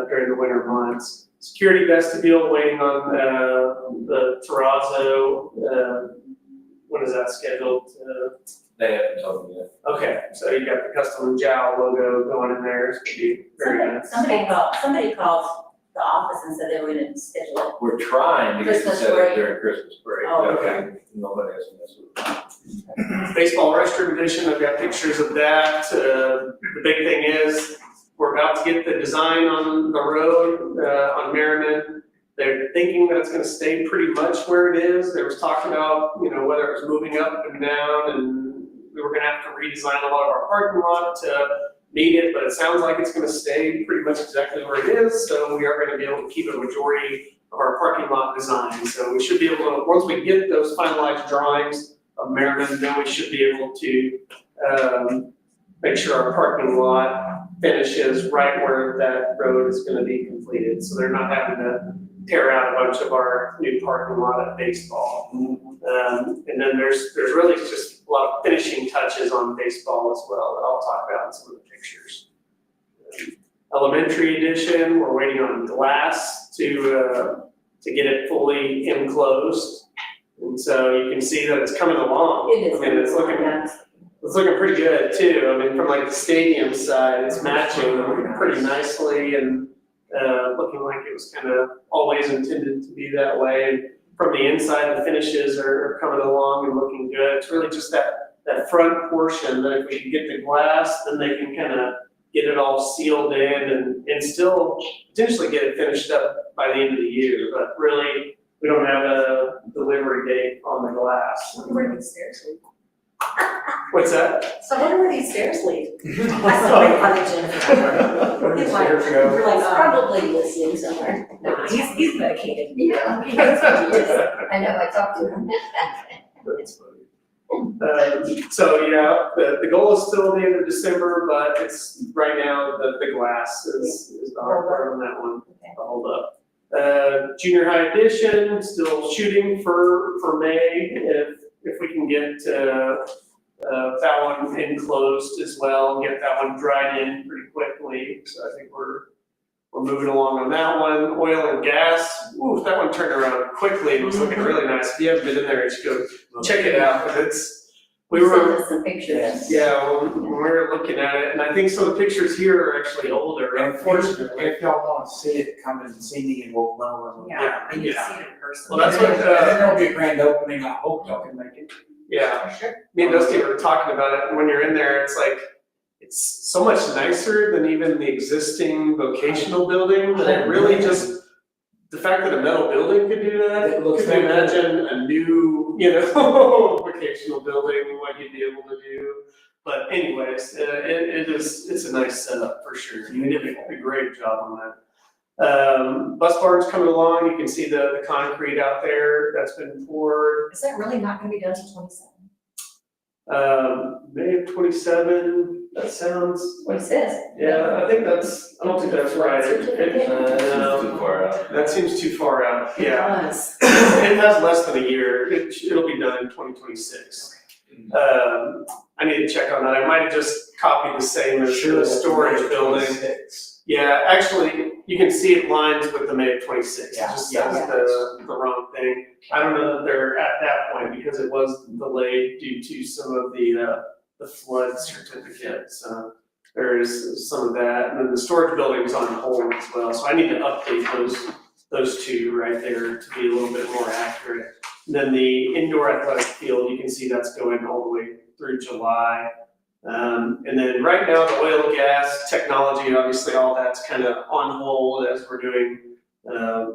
during the winter months. Security vestibule, waiting on the terrazzo. When is that scheduled? They haven't told me yet. Okay, so you got the custom Jowl logo going in there. It's gonna be very nice. Somebody called the office and said they were gonna schedule it. We're trying to get it Christmas set break. up during Christmas break. Oh, okay. Nobody has messed with it. Baseball restroom edition, I've got pictures of that. The big thing is, we're about to get the design on the road, on Merriman. They're thinking that it's gonna stay pretty much where it is. There was talk about, whether it was moving up and down, and we were gonna have to redesign a lot of our parking lot to meet it, but it sounds like it's gonna stay pretty much exactly where it is. So we are gonna be able to keep a majority of our parking lot design. So we should be able to, once we get those finalized drawings of Merriman, then we should be able to make sure our parking lot finishes right where that road is gonna be completed. So they're not having to tear out a bunch of our new parking lot at baseball. And then there's really just a lot of finishing touches on baseball as well that I'll talk about in some of the pictures. Elementary edition, we're waiting on glass to get it fully enclosed. And so you can see that it's coming along. It is. I mean, it's looking pretty good too. I mean, from like the stadium side, it's matching pretty nicely and looking like it was kind of always intended to be that way. And from the inside, the finishes are coming along and looking good. It's really just that front portion that if we can get the glass, then they can kind of get it all sealed in and still potentially get it finished up by the end of the year. But really, we don't have a delivery date on the glass. Where do these stairs lead? What's that? So I wonder where these stairs lead. I still wait on the Jennifer. Where does He's like, stairs go? you're like, probably listening somewhere. No, he's medicated. Yeah, he knows what he is. I know, I talked to him. That's funny. So, yeah, the goal is still the end of December, but it's, right now, the glass is the hard part on that one, to hold up. Junior high edition, still shooting for May, if we can get, that one enclosed as well, get that one dried in pretty quickly, so I think we're moving along on that one. Oil and gas, ooh, that one turned around quickly, it was looking really nice. If you haven't been in there, you should go check it out, because we were, Send us some pictures. yeah, when we were looking at it, and I think some of the pictures here are actually older, unfortunately. If y'all wanna see it, come and see me and we'll run over. Yeah, and you Yeah. see it in person. Well, that's what, And then there'll be a grand opening, I hope y'all can make it. Yeah, For sure. me and Dusty were talking about it, and when you're in there, it's like, it's so much nicer than even the existing vocational building, that it really just, the fact that a metal building could do that, It looks could you like- imagine a new, vocational building, what you'd be able to do? But anyways, it's a nice setup for sure, you did a great job on that. Bus barn's coming along, you can see the concrete out there that's been poured. Is that really not gonna be done till 27? May of 27, that sounds, What it says. yeah, I think that's, I don't think that's right. Certificate? No, Too far out. that seems too far out, yeah. Yes. It has less than a year, it'll be done in 2026. I need to check on that, I might have just copied the same as the storage building. Yeah, actually, you can see it lines with the May of 26, it Yeah, just yeah. says the wrong thing. I don't know that they're at that point because it was delayed due to some of the flood certificates. There is some of that, and then the storage building's on hold as well, so I need to update those two right there to be a little bit more accurate. And then the indoor athletic field, you can see that's going all the way through July. And then right now, the oil and gas technology, obviously all that's kind of on hold as we're doing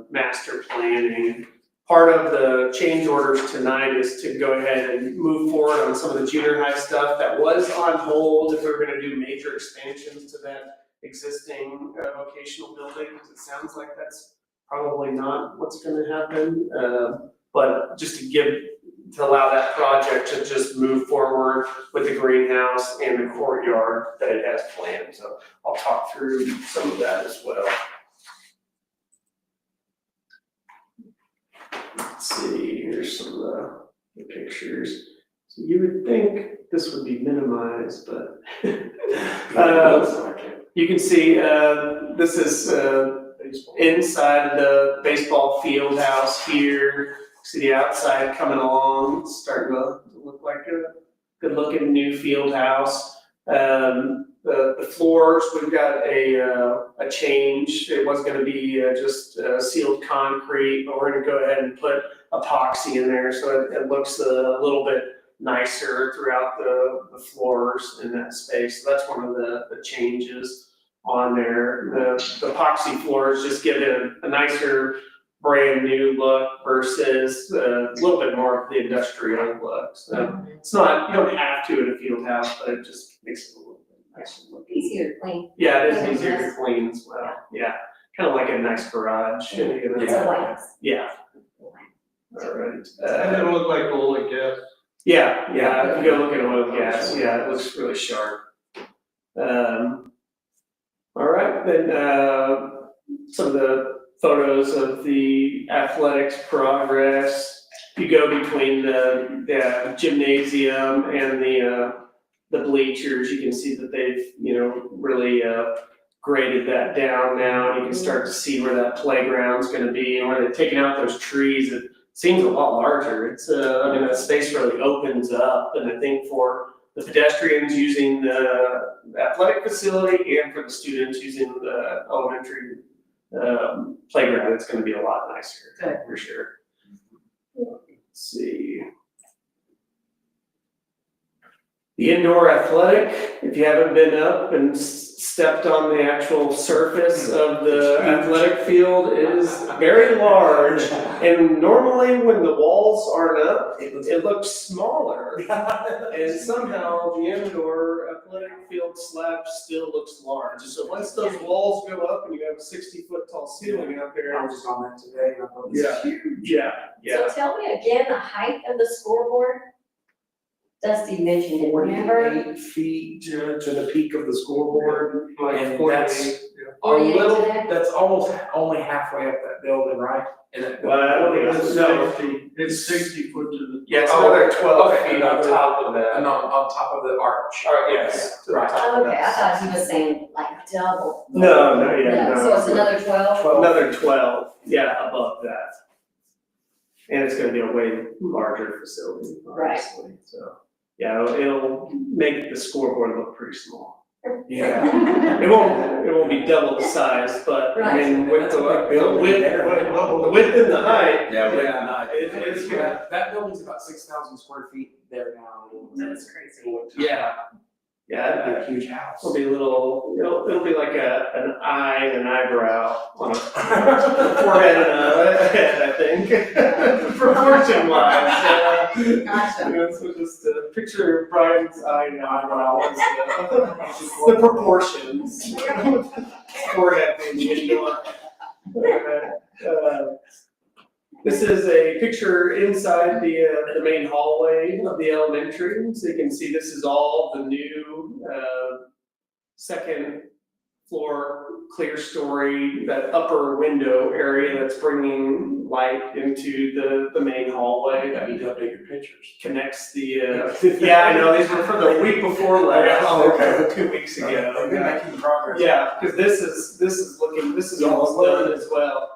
master planning. Part of the change orders tonight is to go ahead and move forward on some of the junior high stuff that was on hold if we were gonna do major expansions to that existing vocational building. It sounds like that's probably not what's gonna happen. But just to allow that project to just move forward with the greenhouse and the courtyard that it has planned. So I'll talk through some of that as well. Let's see, here's some of the pictures. So you would think this would be minimized, but you can see, this is inside the baseball field house here. See the outside coming along, it's starting to look like a good looking new field house. The floors, we've got a change. It was gonna be just sealed concrete, but we're gonna go ahead and put epoxy in there so it looks a little bit nicer throughout the floors in that space. So that's one of the changes on there. The epoxy floors just give it a nicer brand new look versus a little bit more of the industrial look. So it's not, you don't have to in a field house, but it just makes it a little bit nicer looking. Easier to clean. Yeah, it is easier to clean as well, yeah, kind of like a nice garage. It's a white. Yeah. All right. And it'll look like oil and gas. Yeah, if you go look at oil and gas, yeah, it looks really sharp. All right, then, some of the photos of the athletics progress. You go between the gymnasium and the bleachers, you can see that they've, really, graded that down now. You can start to see where that playground's gonna be, and where they've taken out those trees, it seems a lot larger. It's, that space really opens up, and I think for the pedestrians using the athletic facility and for the students using the elementary playground, it's gonna be a lot nicer. Good. For sure. Let's see. The indoor athletic, if you haven't been up and stepped on the actual surface of the athletic field, it is very large. And normally when the walls aren't up, it looks smaller. And somehow the indoor athletic field slab still looks large. So once those walls go up and you have a 60-foot tall ceiling out there. I was just on that today, and I thought this is huge. So tell me again the height of the scoreboard? Dusty mentioned it, remember? 48 feet to the peak of the scoreboard, and 48, that's a 48 little, today? that's almost only halfway up that building, right? And that Well, I don't think It's no. 60, it's 60 foot to the. Yeah, it's Oh, another 12 okay, feet on top of that. And on top of the arch. Yes. to the Right. top Oh, of okay, I that. thought he was saying like double. No, yeah, Yeah, no. so it's another 12? Another 12, yeah, above that. And it's gonna be a way larger facility, Right. obviously, so. Yeah, it'll make the scoreboard look pretty small. Yeah. It won't be double the size, but I mean, with That's the a big building width, there. the width and the height. It's good. That building's about 6,000 square feet there now. That's crazy. Yeah, Yeah, that'd be a huge house. it'll be a little, it'll be like an eye and an eyebrow on a forehead and a head, I think, proportion wise. Gotcha. So just picture Brian's eye and eyebrow as the proportions. Forehead being indoor. This is a picture inside the main hallway of the elementary. So you can see this is all the new second floor clear story, that upper window area that's bringing light into the main hallway that You got bigger pictures. connects the, yeah, I know, these were from the week before last, Oh, okay. 2 weeks ago. They've been making progress. Yeah, because this is almost done as well.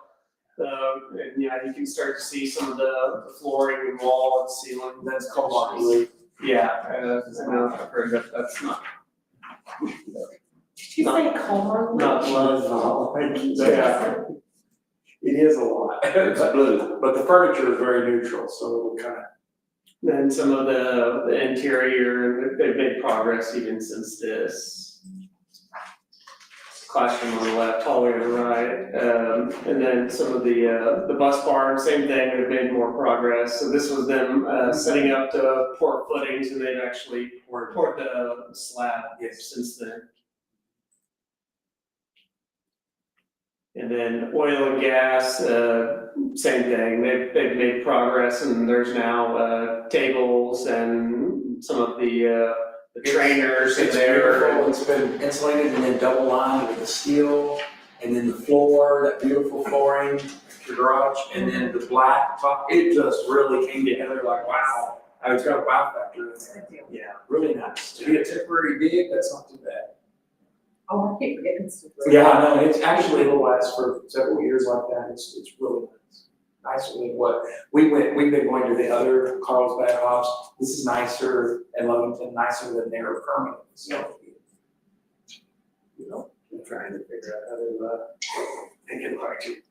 And yeah, you can start to see some of the flooring and wall and ceiling. That's called art. Yeah, I know, I've heard that, that's not. Did you say Comer? Not love. Yeah. It is a lot. It's blue, but the furniture is very neutral, so it'll kind of. Then some of the interior, they've made progress even since this. Classroom on the left, hallway on the right, and then some of the bus barn, same thing, they've made more progress. So this was them setting up to pour footings, and they've actually poured the slab since then. And then oil and gas, same thing, they've made progress, and there's now tables and some of the trainers in It's there. beautiful, it's been insulated and then double lined with the steel, and then the floor, that beautiful flooring, the garage, and then the black top, it just really came together like, wow. It's got a wow factor in there. Yeah, really nice. To be a temporary dig, that's not too bad. Oh, I keep forgetting stuff. Yeah, I know, it's actually, it'll last for several years like that, it's really nice. Nicer than what, we've been going to the other Carlsbad house, this is nicer, and Lovington, nicer than their permanent, so. You know, I'm trying to figure out how to, make it like you.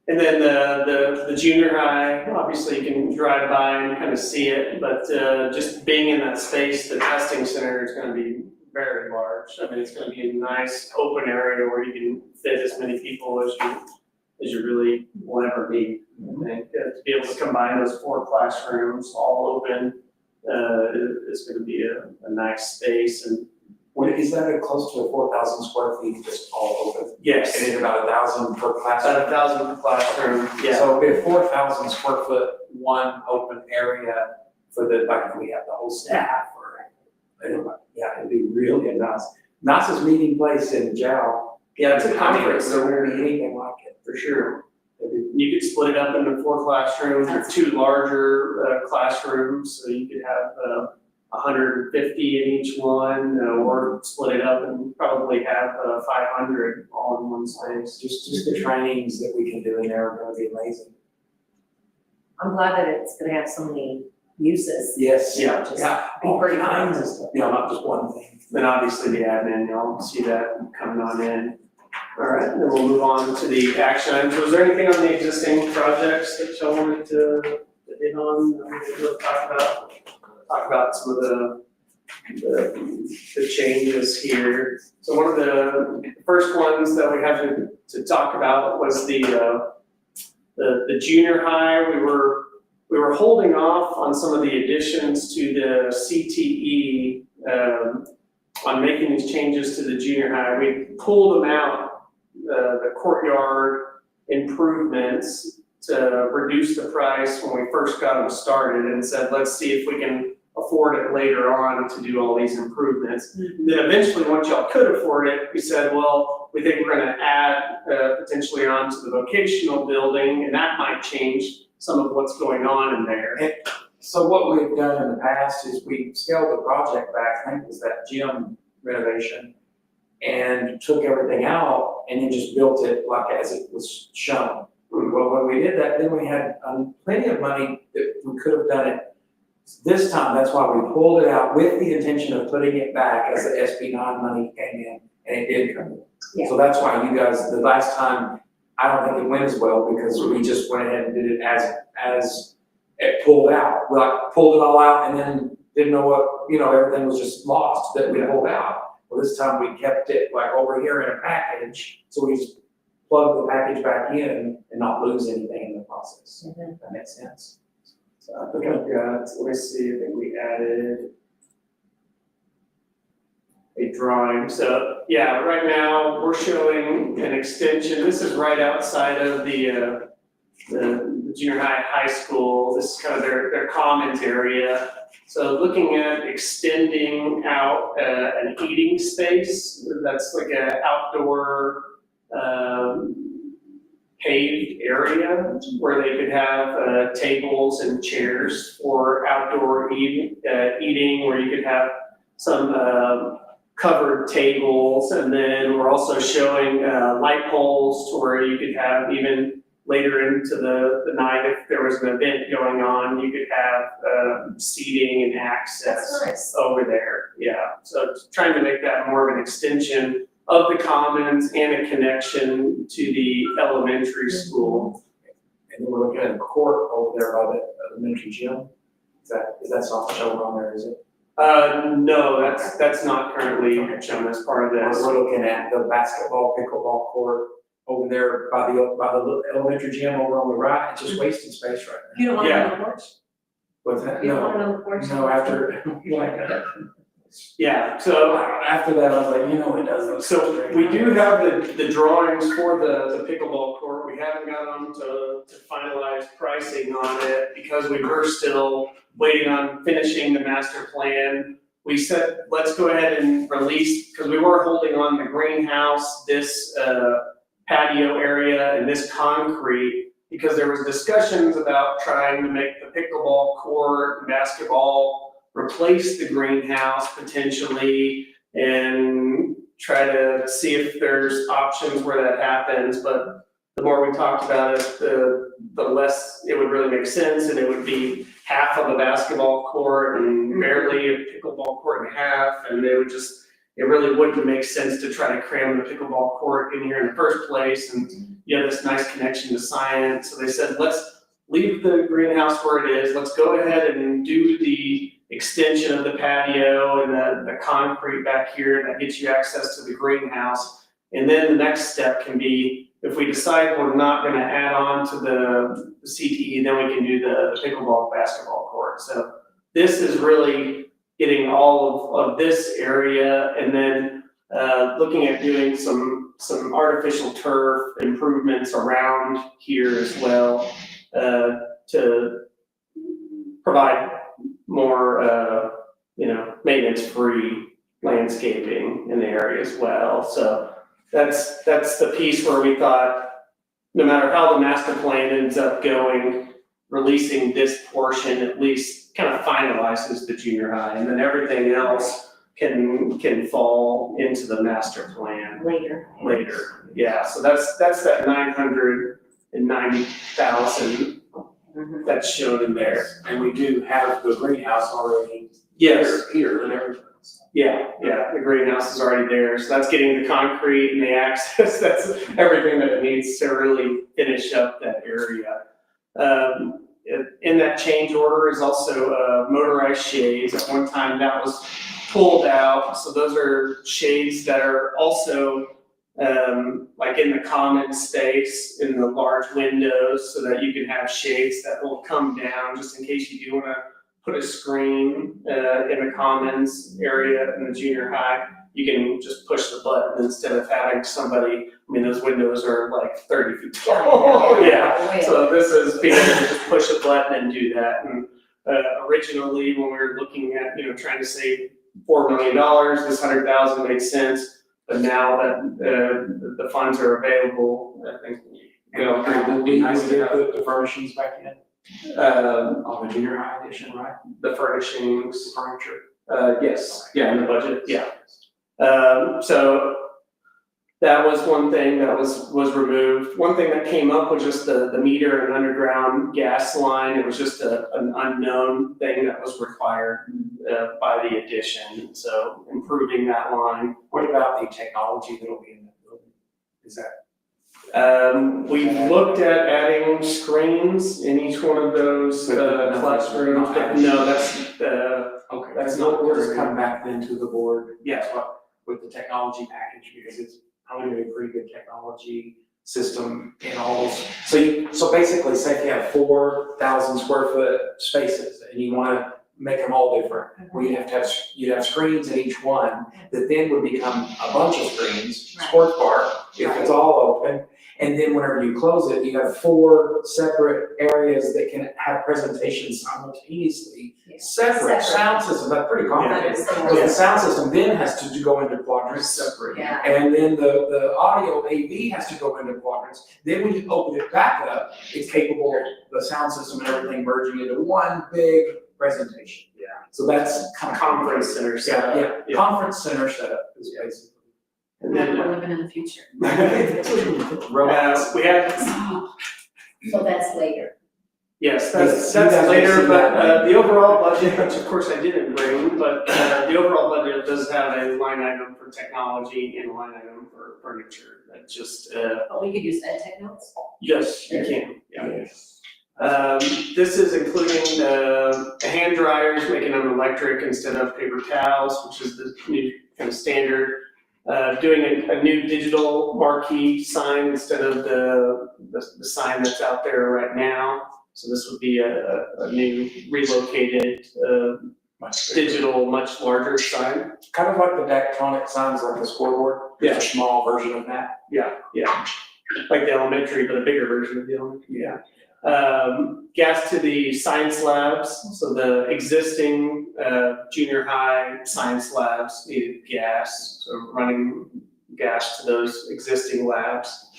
And then the junior high, obviously you can drive by and kind of see it, but just being in that space, the testing center is gonna be very large. I mean, it's gonna be a nice open area where you can fit as many people as you really will ever need. I think to be able to combine those 4 classrooms all open is gonna be a nice space. And What, is that close to 4,000 square feet, just all open? yes, And it's about 1,000 per classroom? about 1,000 per classroom, yeah. So it'd be a 4,000 square foot, one open area for the, like, we have the whole staff or, yeah, it'd be really nice. Nicest meeting place in Jow. Yeah, it's a conference. There won't be anything like it, for sure. You could split it up into 4 classrooms or 2 larger classrooms, so you could have 150 in each one, or split it up and probably have 500 all in one space. Just the trainings that we can do in there are gonna be amazing. I'm glad that it's gonna have so many uses. Yes. Yeah. Yeah, all kinds of stuff, not just one thing. Then obviously the admin, y'all see that coming on in. All right, then we'll move on to the action items. Was there anything on the existing projects that y'all wanted to hit on, that we could talk about? Talk about some of the changes here. So one of the first ones that we have to talk about was the junior high. We were holding off on some of the additions to the CTE, on making these changes to the junior high. We pulled them out, the courtyard improvements, to reduce the price when we first got them started, and said, let's see if we can afford it later on to do all these improvements. Then eventually, once y'all could afford it, we said, well, we think we're gonna add potentially onto the vocational building, and that might change some of what's going on in there. So what we've done in the past is we scaled the project back, I think it was that gym renovation, and took everything out and then just built it like as it was shown. Well, when we did that, then we had plenty of money that we could have done it this time. That's why we pulled it out with the intention of putting it back as the SB9 money came in, and it did come in. Yeah. So that's why you guys, the last time, I don't think it went as well because we just went ahead and did it as it pulled out. We like pulled it all out and then didn't know what, everything was just lost that we pulled out. Well, this time we kept it like over here in a package, so we just plug the package back in and not lose anything in the process. If that makes sense. So I think I've got, let me see, I think we added a drawing. So yeah, right now we're showing an extension. This is right outside of the junior high school. This is kind of their commons area. So looking at extending out an eating space, that's like an outdoor paved area where they could have tables and chairs for outdoor eating, where you could have some covered tables. And then we're also showing light poles to where you could have, even later into the night, if there was an event going on, you could have seating and access That's nice. over there. Yeah, so trying to make that more of an extension of the commons and a connection to the elementary school. And then we're looking at a court over there by the elementary gym. Is that not shown on there, is it? No, that's not currently shown as part of this. We're looking at the basketball, pickleball court over there by the elementary gym over on the right. It's just wasting space right now. You don't want Yeah. it on the porch? What's that? You don't want No, it on the porch? no, after, Yeah, so after that, I was like, it doesn't. So we do have the drawings for the pickleball court. We haven't got them to finalize pricing on it because we were still waiting on finishing the master plan. We said, let's go ahead and release, because we were holding on the greenhouse, this patio area and this concrete, because there was discussions about trying to make the pickleball court and basketball replace the greenhouse potentially, and try to see if there's options where that happens. But the more we talked about it, the less it would really make sense, and it would be half of a basketball court and barely a pickleball court and a half, and it really wouldn't make sense to try to cram the pickleball court in here in the first place, and you have this nice connection to science. So they said, let's leave the greenhouse where it is, let's go ahead and do the extension of the patio and the concrete back here that gets you access to the greenhouse. And then the next step can be, if we decide we're not gonna add on to the CTE, then we can do the pickleball basketball court. So this is really getting all of this area, and then looking at doing some artificial turf improvements around here as well, to provide more, maintenance-free landscaping in the area as well. So that's the piece where we thought, no matter how the master plan ends up going, releasing this portion at least kind of finalizes the junior high, and then everything else can fall into the master plan Later. later. Yeah, so that's that $990,000 that's shown in there. And we do have the greenhouse already Yes, here and everything. yeah, the greenhouse is already there, so that's getting the concrete and the access, that's everything that it needs to really finish up that area. In that change order is also motorized shades. At one time that was pulled out, so those are shades that are also like in the common space, in the large windows, so that you can have shades that will come down just in case you do wanna put a screen in the commons area in the junior high. You can just push the button instead of having somebody, I mean, those windows are like 30 feet tall. Yeah, so this is being able to just push a button and do that. And originally, when we were looking at, trying to save $4 million, this 100,000 made sense. But now that the funds are available, I think, And then we used to put the furnishings back in, on the junior high edition, right? the furnishings, Furniture. yes, yeah, in the budget, yeah. So that was one thing that was removed. One thing that came up was just the meter and underground gas line. It was just an unknown thing that was required by the addition, so improving that line. What about the technology that'll be in that building? Is that? We looked at adding screens in each one of those classrooms, but no, that's, Okay, That's so not we'll just very- come back then to the board. Yeah. With the technology package, because it's probably gonna be a pretty good technology system in all those. So basically, say if you have 4,000 square foot spaces and you wanna make them all different, well, you'd have screens in each one that then would become a bunch of screens, sports bar, if it's all open. And then whenever you close it, you have 4 separate areas that can have presentations simultaneously. Separate sound system, that's pretty complicated. Because the sound system then has to go into quadrants. Separate. Yeah. And then the audio AV has to go into quadrants. Then when you open it back up, it's capable of the sound system and everything merging into one big presentation. Yeah. So that's kind of conference center setup. Yeah, conference center setup is basically. And then, We're living in the future. Robots. we had, So that's later. yes, Yes, that's you guys will later, see but that. the overall budget, which of course I didn't bring, but the overall budget does have a line item for technology and a line item for furniture. That just, But we could use ed tech notes. yes, you can, yeah. This is including the hand dryers, making them electric instead of paper towels, which is the new kind of standard. Doing a new digital marquee sign instead of the sign that's out there right now. So this would be a new relocated, digital, much larger sign. Kind of like the Daktronic signs, like the scoreboard. Yeah. It's a small version of that. Yeah. Like the elementary, but a bigger version of the elementary. Yeah. Gas to the science labs, so the existing junior high science labs needed gas, so running gas to those existing labs.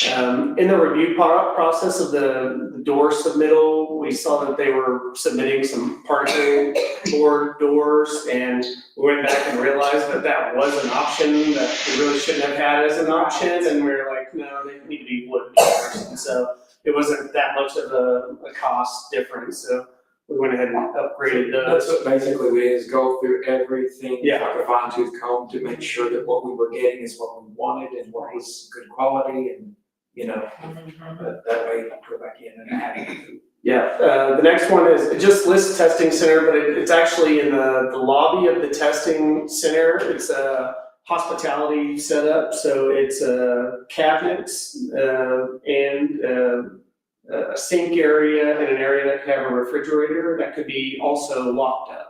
In the review process of the door submittal, we saw that they were submitting some particle board doors, and we went back and realized that that was an option that we really shouldn't have had as an option, and we were like, no, they need to be wood doors, and so it wasn't that much of a cost difference, so we went ahead and upgraded That's those. what basically we did, is go through everything, Yeah. like a fine tooth comb, to make sure that what we were getting is what we wanted and what was good quality, and, that way go back in and add it. Yeah, the next one is, it just lists testing center, but it's actually in the lobby of the testing center. It's a hospitality setup, so it's cabinets and a sink area and an area that could have a refrigerator that could be also locked up.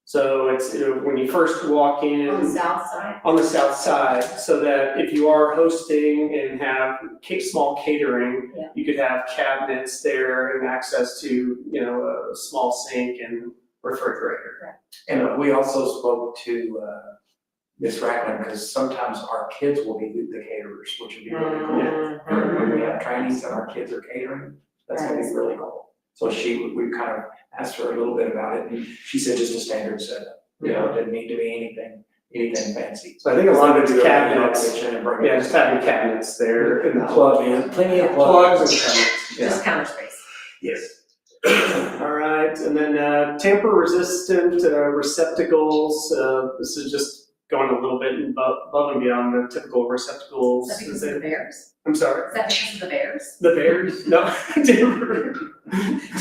So it's, when you first walk in. On the south side. On the south side, so that if you are hosting and have small catering, Yeah. you could have cabinets there and access to, a small sink and refrigerator. And we also spoke to Ms. Racklin, because sometimes our kids will be the caterers, which would be really cool. When we have trainings and our kids are catering, that's gonna be really cool. So we kind of asked her a little bit about it, and she said just a standard setup, it didn't need to be anything fancy. So I think a lot of it's cabinets, Kitchen and bring it. yeah, just having cabinets there and Plug in, plenty of plugs plugs. and cabinets, yeah. Just counter space. Yes. All right, and then tamper-resistant receptacles. This is just going a little bit above and beyond the typical receptacles. Is that because of the bears? I'm sorry, Is that because of the bears? the bears? No, tamper.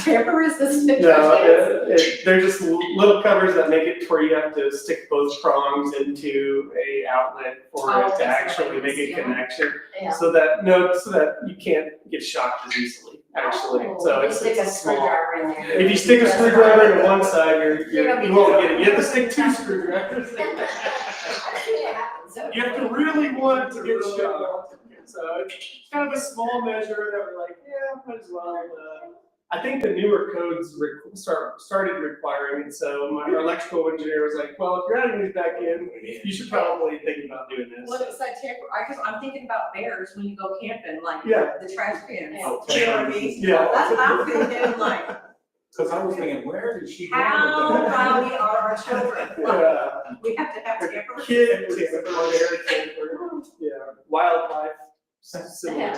Tamper resistant. No, they're just little covers that make it to where you have to stick both prongs into a outlet for Oh, it to that's actually what make it a is, connection. Yeah. So that you can't get shocked as easily, actually. So You it's stick a it's small. screwdriver in there. If you stick a screwdriver in one side, You're gonna be you won't get good. it. You have to stick two screwdrivers. I've seen it happen, so. You have to really want to get shocked. So it's kind of a small measure that we're like, yeah, might as well. I think the newer codes started requiring it, so my electrical engineer was like, well, if you're adding these back in, you should probably think about doing this. What is that tamper? I'm thinking about bears when you go camping, like Yeah. the trash cans. Yeah. You know what I mean? Yeah. That's what I'm thinking, like, Cause I was thinking, where did she go how with that? rowdy are our children? Like, Yeah. we have to have tamper. Kid tamper, yeah, wildlife, similar.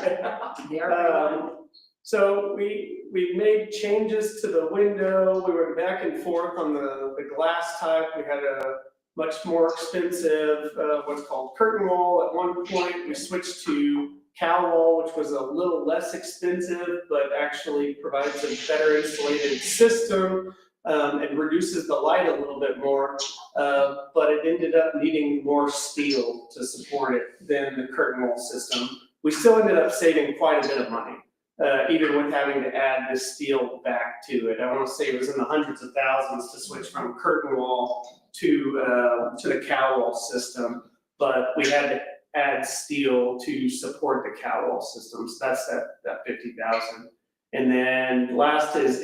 They are pretty So we made changes to the window, we went back and forth on the glass type, we had a much more expensive, what's called curtain wall. At one point, we switched to cowl wall, which was a little less expensive, but actually provides a better insulated system, and reduces the light a little bit more, but it ended up needing more steel to support it than the curtain wall system. We still ended up saving quite a bit of money. Even with having to add this steel back to it. I want to say it was in the hundreds of thousands to switch from curtain wall to the cowl wall system, but we had to add steel to support the cowl wall system, so that's that 50,000. And then last is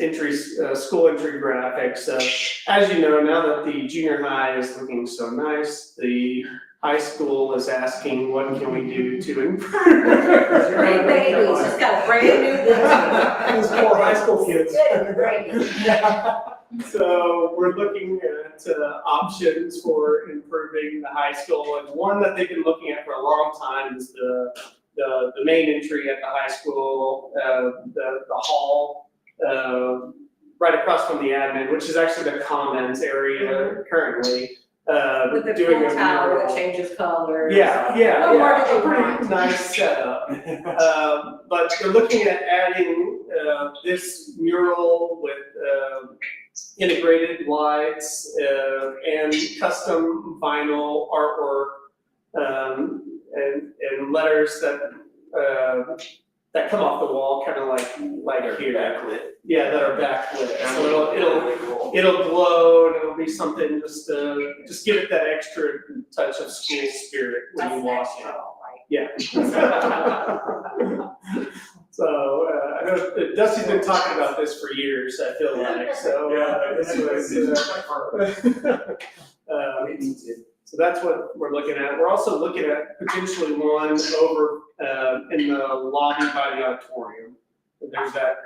school entry graphics. As you know, now that the junior high is looking so nice, the high school is asking, what can we do to improve? Great babies, just got a brand new building. These poor high school kids. Good, great. So we're looking at options for improving the high school, and one that they've been looking at for a long time is the main entry at the high school, the hall, right across from the admin, which is actually the commons area currently. With the doing cool a tower mural. that changes colors. Yeah, What more do a they want? pretty nice setup. But they're looking at adding this mural with integrated lights and custom vinyl artwork and letters that come off the wall, kind of like here. Backlit. Yeah, that are backlit. So it'll glow and it'll be something just give it that extra touch of school spirit when you walk in. Yeah. So, I know Dusty's been talking about this for years, I feel like, so. So that's what we're looking at. We're also looking at potentially one over, in the lobby by the auditorium. There's that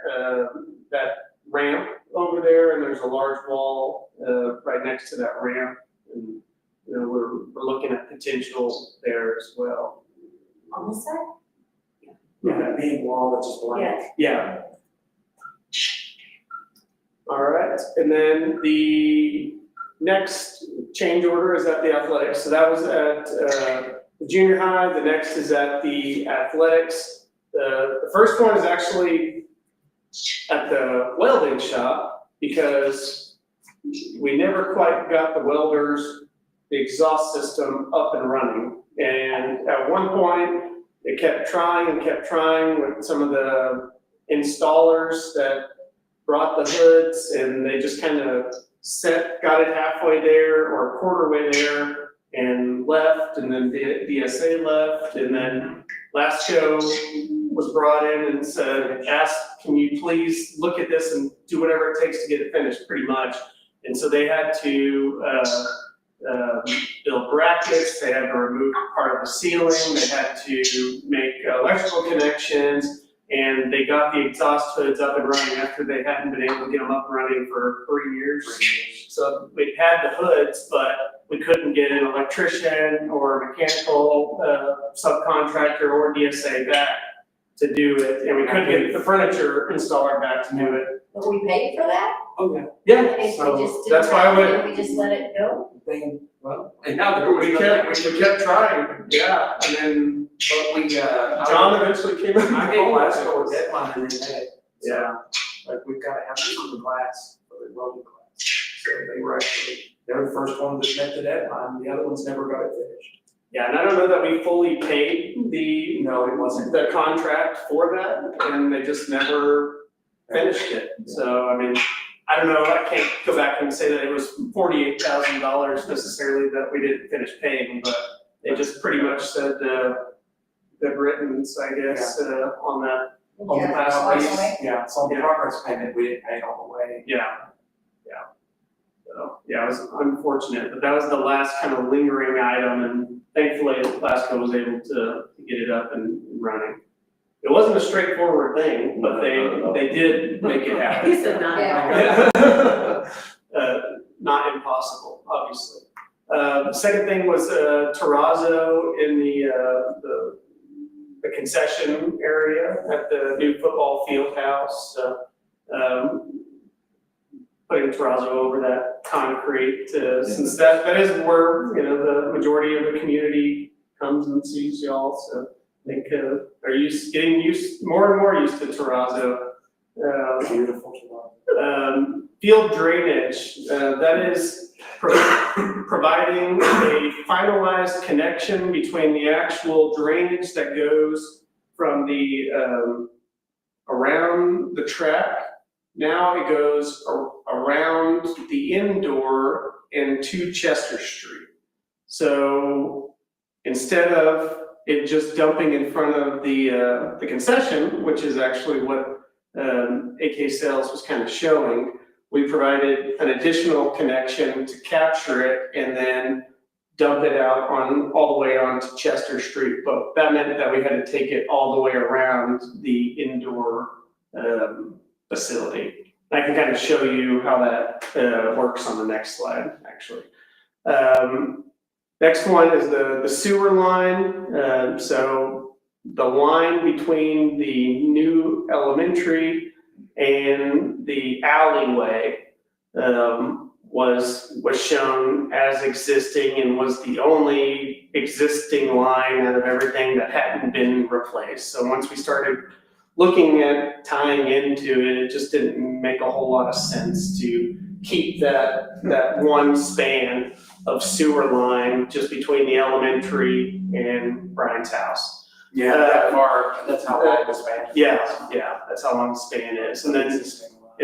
ramp over there, and there's a large wall, right next to that ramp. And, we're looking at potential there as well. On this side? Yeah, that main wall that's just blank. Yeah. All right, and then the next change order is at the athletics. So that was at the junior high. The next is at the athletics. The first one is actually at the welding shop because we never quite got the welders, the exhaust system up and running. And at one point, they kept trying with some of the installers that brought the hoods, and they just kind of got it halfway there or a quarter way there and left, and then DSA left, and then LASCO was brought in and asked, can you please look at this and do whatever it takes to get it finished, pretty much. And so they had to build brackets, they had to remove part of the ceiling, they had to make electrical connections, and they got the exhaust hoods up and running after they hadn't been able to get them up and running for 3 years. So we had the hoods, but we couldn't get an electrician or mechanical subcontractor or DSA back to do it, and we couldn't get the furniture installer back to do it. But we paid for that? Oh, yeah. And Yeah, if we just so did that's why I that, went, and we just let it go? Well, and now the we kept trying, yeah, and then but we, John eventually came in. I gave Glasgow a deadline and they met it. Yeah. Like, we've gotta have this for the class, for the welding class. So they were actually, they're the first one that met the deadline, the other ones never got it finished. Yeah, and I don't know that we fully paid No, it wasn't. the contract for that, and they just never finished it. So, I mean, I don't know, I can't go back and say that it was $48,000 necessarily that we didn't finish paying, but they just pretty much said, good riddance, I guess, on that. On the Yeah, past all the lease, way. yeah, it's on the Yeah. progress payment, we didn't pay it all the way. Yeah. So, yeah, it was unfortunate, but that was the last kind of lingering item, and thankfully, Glasgow was able to get it up and running. It wasn't a straightforward thing, but they did make it happen. He said not. Yeah. Not impossible, obviously. The second thing was, terrazzo in the concession area at the new football field house. Putting terrazzo over that concrete, since that is where, the majority of the community comes and sees y'all, so I think, are getting more and more used to terrazzo. Beautiful to Field drainage, that is providing a finalized connection between the actual drainage that goes from the, around the track. Now it goes around the indoor and to Chester Street. So instead of it just dumping in front of the concession, which is actually what AK Sales was kind of showing, we provided an additional connection to capture it and then dump it out all the way onto Chester Street. But that meant that we had to take it all the way around the indoor facility. I can kind of show you how that works on the next slide, actually. Next one is the sewer line. So the line between the new elementary and the alleyway was shown as existing and was the only existing line out of everything that hadn't been replaced. So once we started looking at tying into it, it just didn't make a whole lot of sense to keep that one span of sewer line just between the elementary and Brian's house. Yeah, that far, that's how long the span is. Yeah, that's how long the span is. And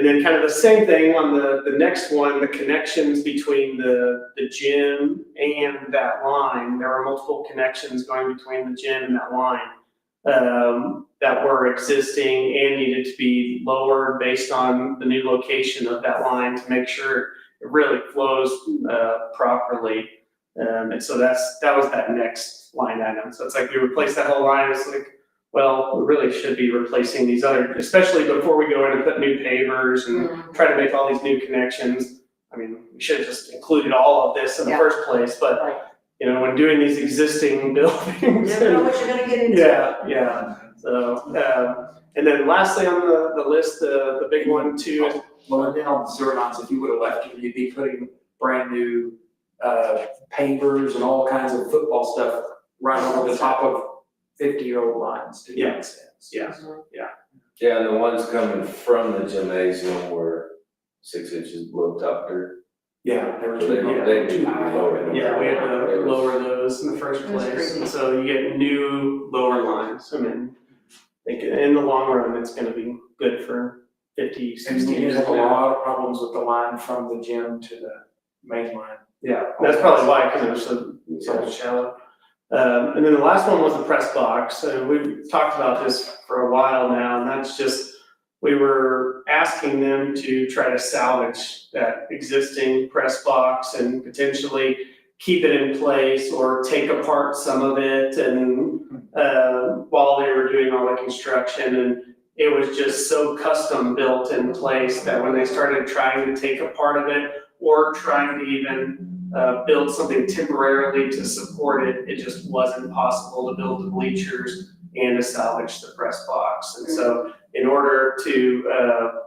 then kind of the same thing on the next one, the connections between the gym and that line. There are multiple connections going between the gym and that line that were existing and needed to be lowered based on the new location of that line to make sure it really flows properly. And so that was that next line item. So it's like we replaced that whole line. It's like, well, we really should be replacing these other, especially before we go in and put new pavers and try to make all these new connections. I mean, we should have just included all of this in the first place, but when doing these existing buildings. Never know what you're gonna get into. Yeah. So, and then lastly on the list, the big one too is. Well, and then on the sewer lines, if you would have left it, you'd be putting brand new pavers and all kinds of football stuff right over the top of 50-year-old lines to make sense. Yeah. Yeah, and the ones coming from the gymnasium were 6 inches below top dirt. Yeah, there was. They need to be lowered. Yeah, we had to lower those in the first place, and so you get new lower lines. I mean, I think in the long run, it's gonna be good for 50, 60 And you years. have a lot of problems with the line from the gym to the main line. Yeah, that's probably why, because it was so shallow. And then the last one was the press box. We've talked about this for a while now, and that's just, we were asking them to try to salvage that existing press box and potentially keep it in place or take apart some of it and while they were doing all the construction. And it was just so custom built in place that when they started trying to take a part of it or trying to even build something temporarily to support it, it just wasn't possible to build the bleachers and to salvage the press box. And so in order to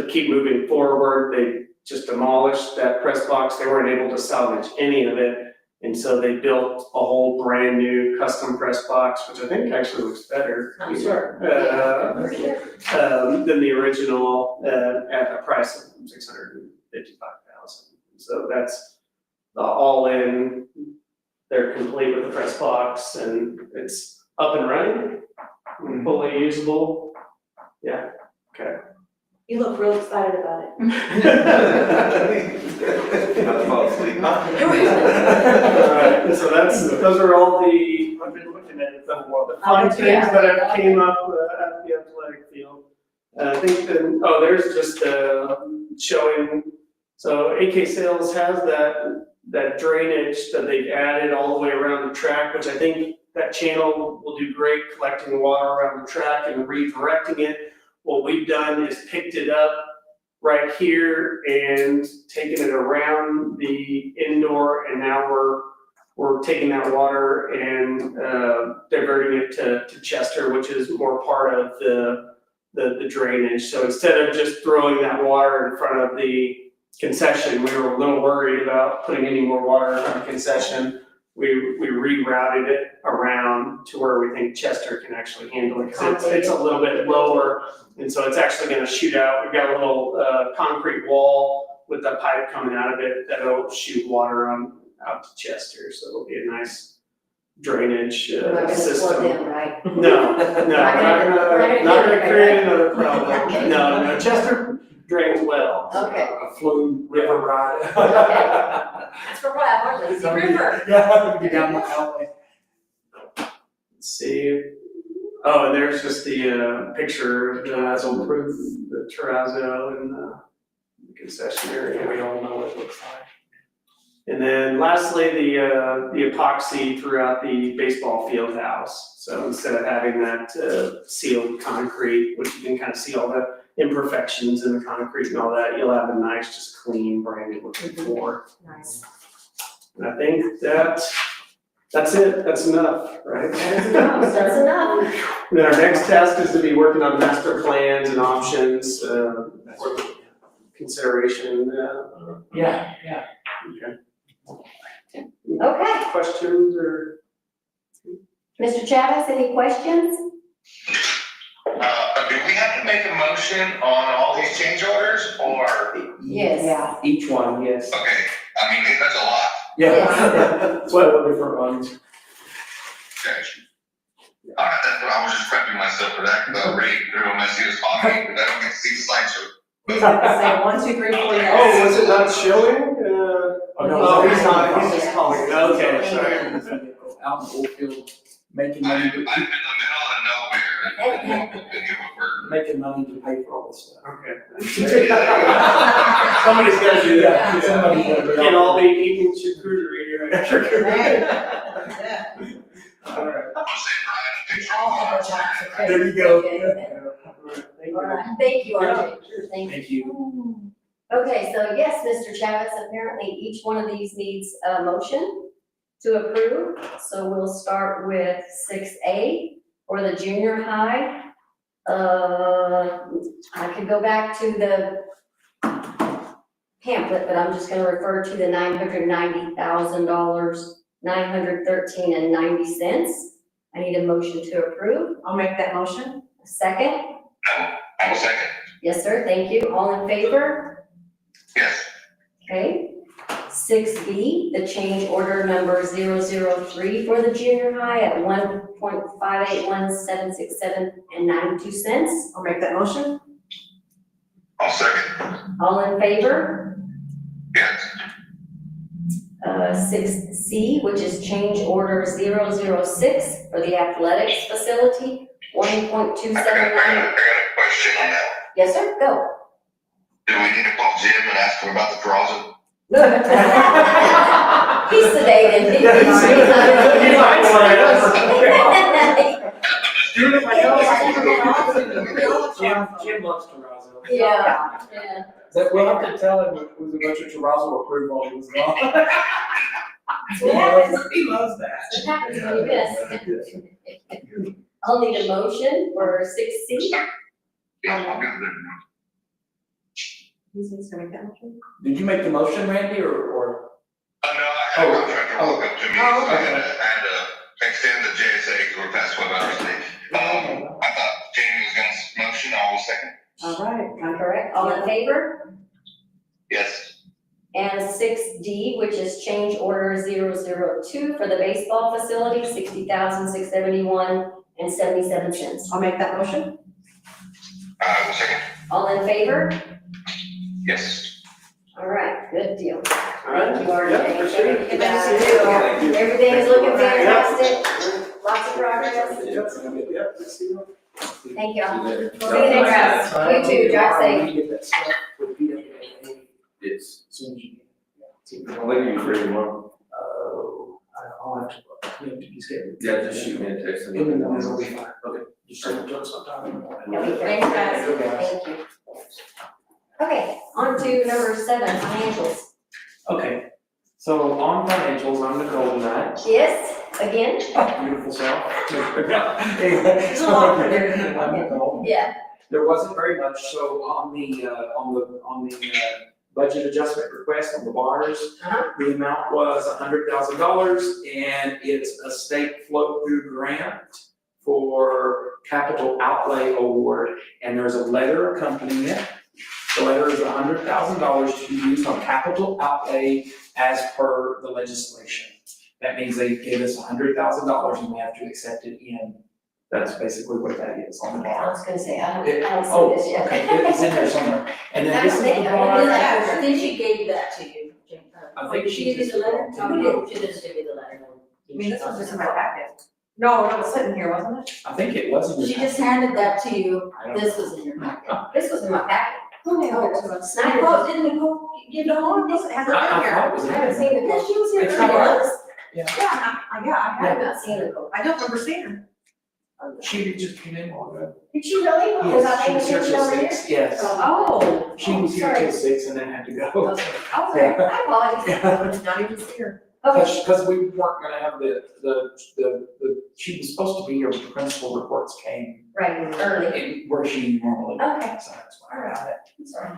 keep moving forward, they just demolished that press box. They weren't able to salvage any of it. And so they built a whole brand new custom press box, which I think actually looks better. I'm sure. Than the original, at a price of $655,000. So that's all in. They're complete with the press box and it's up and running, and fully usable. Yeah, okay. You look real excited about it. Not fall asleep. Alright, so those are all the, I've been looking at it, the fun things that have came up at the athletic field. I think there's just showing, so AK Sales has that drainage that they've added all the way around the track, which I think that channel will do great collecting water around the track and redirecting it. What we've done is picked it up right here and taken it around the indoor, and now we're taking that water and diverting it to Chester, which is more part of the drainage. So instead of just throwing that water in front of the concession, we were a little worried about putting any more water in front of the concession. We rerouted it around to where we think Chester can actually handle it, because it's a little bit lower, and so it's actually gonna shoot out. We've got a little concrete wall with the pipe coming out of it that'll shoot water out to Chester, so it'll be a nice drainage We're not gonna system. flood them, right? No, not gonna create another problem. No, Chester drains well. Okay. A flume river ride. That's for what, our lazy river. Yeah, be down the alley. Let's see. Oh, and there's just the picture of the terrazzo and the concession area. We all know what it looks like. And then lastly, the epoxy throughout the baseball field house. So instead of having that sealed concrete, which you can kind of see all the imperfections in the concrete and all that, you'll have a nice, just clean, brand new looking floor. Nice. And I think that's it, that's enough, right? That's enough. Then our next task is to be working on master plans and options, for the consideration, Yeah. okay. Okay, Questions or? Mr. Chavez, any questions? Do we have to make a motion on all these change orders, or, Yes. Each one, yes. okay, I mean, that's a lot. Yeah. It's one of the different ones. Okay. Alright, that's what I was just prepping myself for that, because I read through when I see us talking, but I don't get to see the slideshow. Say 1, 2, 3, 4, yes. Oh, was it not showing? no, He's not, he's just calling it, okay, sorry. Out in the old field, making I'm money in the middle of nowhere, and give a word. making money to pay for all this stuff. Okay. Somebody's gotta do that. Yeah, somebody's gotta do that. Can't all be eating charcuterie here. All right. I'm saying, Brian, a picture. All of our jobs are There you go. All right, thank you, RJ. Thank you. Thank you. Okay, so yes, Mr. Chavez, apparently each one of these needs a motion to approve. So we'll start with 6A for the junior high. I could go back to the pamphlet, but I'm just gonna refer to the $990,000, $913.90. I need a motion to approve. I'll make that motion. A second? I will second, Yes, sir, thank you. All in favor? yes. Okay. 6B, the change order number 003 for the junior high at $1.581767.92. I'll make that motion. I'll second, All in favor? yes. 6C, which is change order 006 for the athletics facility, I got a 1.279. question on that. Yes, sir, go. Do we need to call Jim and ask him about the terrazzo? He's sedated. He's like, Doing it myself. Jim loves terrazzo. Yeah. That we'll have to tell him it was a bunch of terrazzo approved while he was gone. What happens? He loves that. What happens when you miss? I'll need a motion for 6C. Yes, I'll get it. Who's gonna make that motion? Did you make the motion, Randy, or? No, I had a contractor walk up to me, so Oh, I had to extend the JSA because we're past 12 hours late. I thought Jamie was gonna motion, I will second. All right, I'm correct. All in favor? Yes. And 6D, which is change order 002 for the baseball facility, $60,671.77. I'll make that motion. I will second. All in favor? Yes. All right, good deal. All right. Thank you, Artie. Yep, Thank appreciate you. it. Thank you. Everything is looking fantastic. Lots of progress. Yep, let's see. Thank you. See you later. See you next time. You too, drive safe. You get that stuff with PWA Yes. as soon as you get it. When are you free tomorrow? I'll have to, you have to be scheduled. Yeah, just shoot me a text. In the morning, it'll be fine. Okay. You start doing sometime in the morning. Yeah, thanks, guys. Okay, guys. Thank you. Okay, on to number 7, financials. Okay, so on financials, I'm the golden knight. Yes, again? Beautiful self. Anyway, There's a lot for there. I'm the golden. Yeah. There wasn't very much, so on the budget adjustment request on the bars, Uh-huh. the amount was $100,000, and it's a state flow-through grant for capital outlay award, and there's a letter accompanying it. The letter is $100,000 to be used on capital outlay as per the legislation. That means they give us $100,000 and we have to accept it in. That's basically what that is on the I bar. was gonna say, I It- don't oh, see this yet. okay, it's in there somewhere. And then this is the bar. I think she gave that to you, Jane. I think Did she give you just- the letter? No, She didn't give you the letter, no. I mean, this was just in my packet. No, it was sitting here, wasn't it? I think it was in She your. just handed that to you, I don't- this was in your packet. This was in my packet. Oh, Snyder. Nicole, didn't Nicole give you one? This hasn't I been here. thought it was in I haven't seen there. it. Yeah, she was here It's earlier. not- Yeah, I I have have. not seen it. I don't remember seeing her. She just came in long ago. Did she really? Was I Yes, she paying was here attention till over here? 6, yes. Oh. She was here sorry. till 6 and then had to go. Okay. I apologize. Yeah. Did not even see her. Okay, Because we weren't gonna have she was supposed to be here, but the principal reports came right, early. in where she normally. Okay. So that's why I got it. I'm sorry.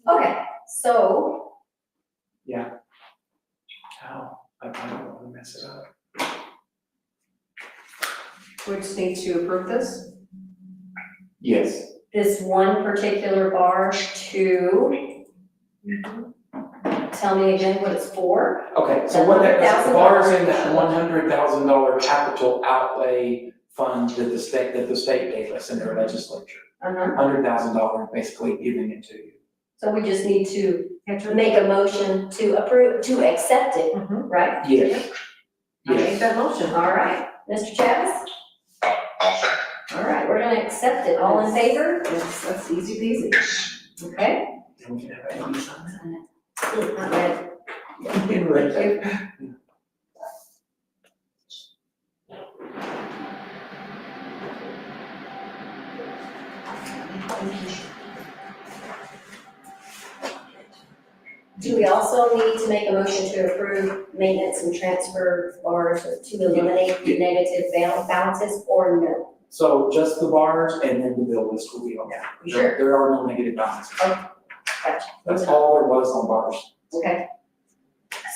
Okay, so, How? I don't wanna mess it up. We just need to approve this? Yes. this one particular bar to, tell me again what it's for? Okay, so what that, the bars in that $100,000. $100,000 capital outlay fund that the state gave us in their legislature. Uh-huh, $100,000 basically giving it to you. so we just need to make a motion to approve, to accept it, right? Yes. I made Yes. that motion. All right, Mr. Chavis? I'll second. All right, we're gonna accept it, all in favor? Yes, that's easy peasy. Yes. Okay. Then we can have Amy sign that. Not bad. Thank you. Do we also need to make a motion to approve maintenance and transfer bars to eliminate the negative balances, or no? So just the bars and then the bill list will be on that. Sure. There are no negative balances. Gotcha. That's all there was on bars. Okay.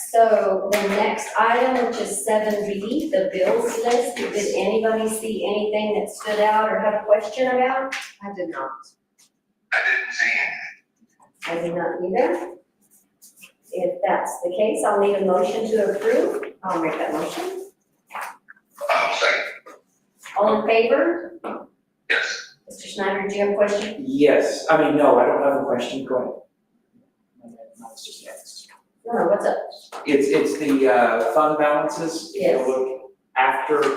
So the next item, which is 7B, the bills list, did anybody see anything that stood out or have a question about? I did not. I didn't see it. I did not either. If that's the case, I'll need a motion to approve. I'll make that motion. I'll second. All in favor? Yes. Mr. Schneider, do you have a question? Yes, I mean, no, I don't have a question, go ahead. No, it's just yes. No, what's up? It's the fund balances. If you Yes. look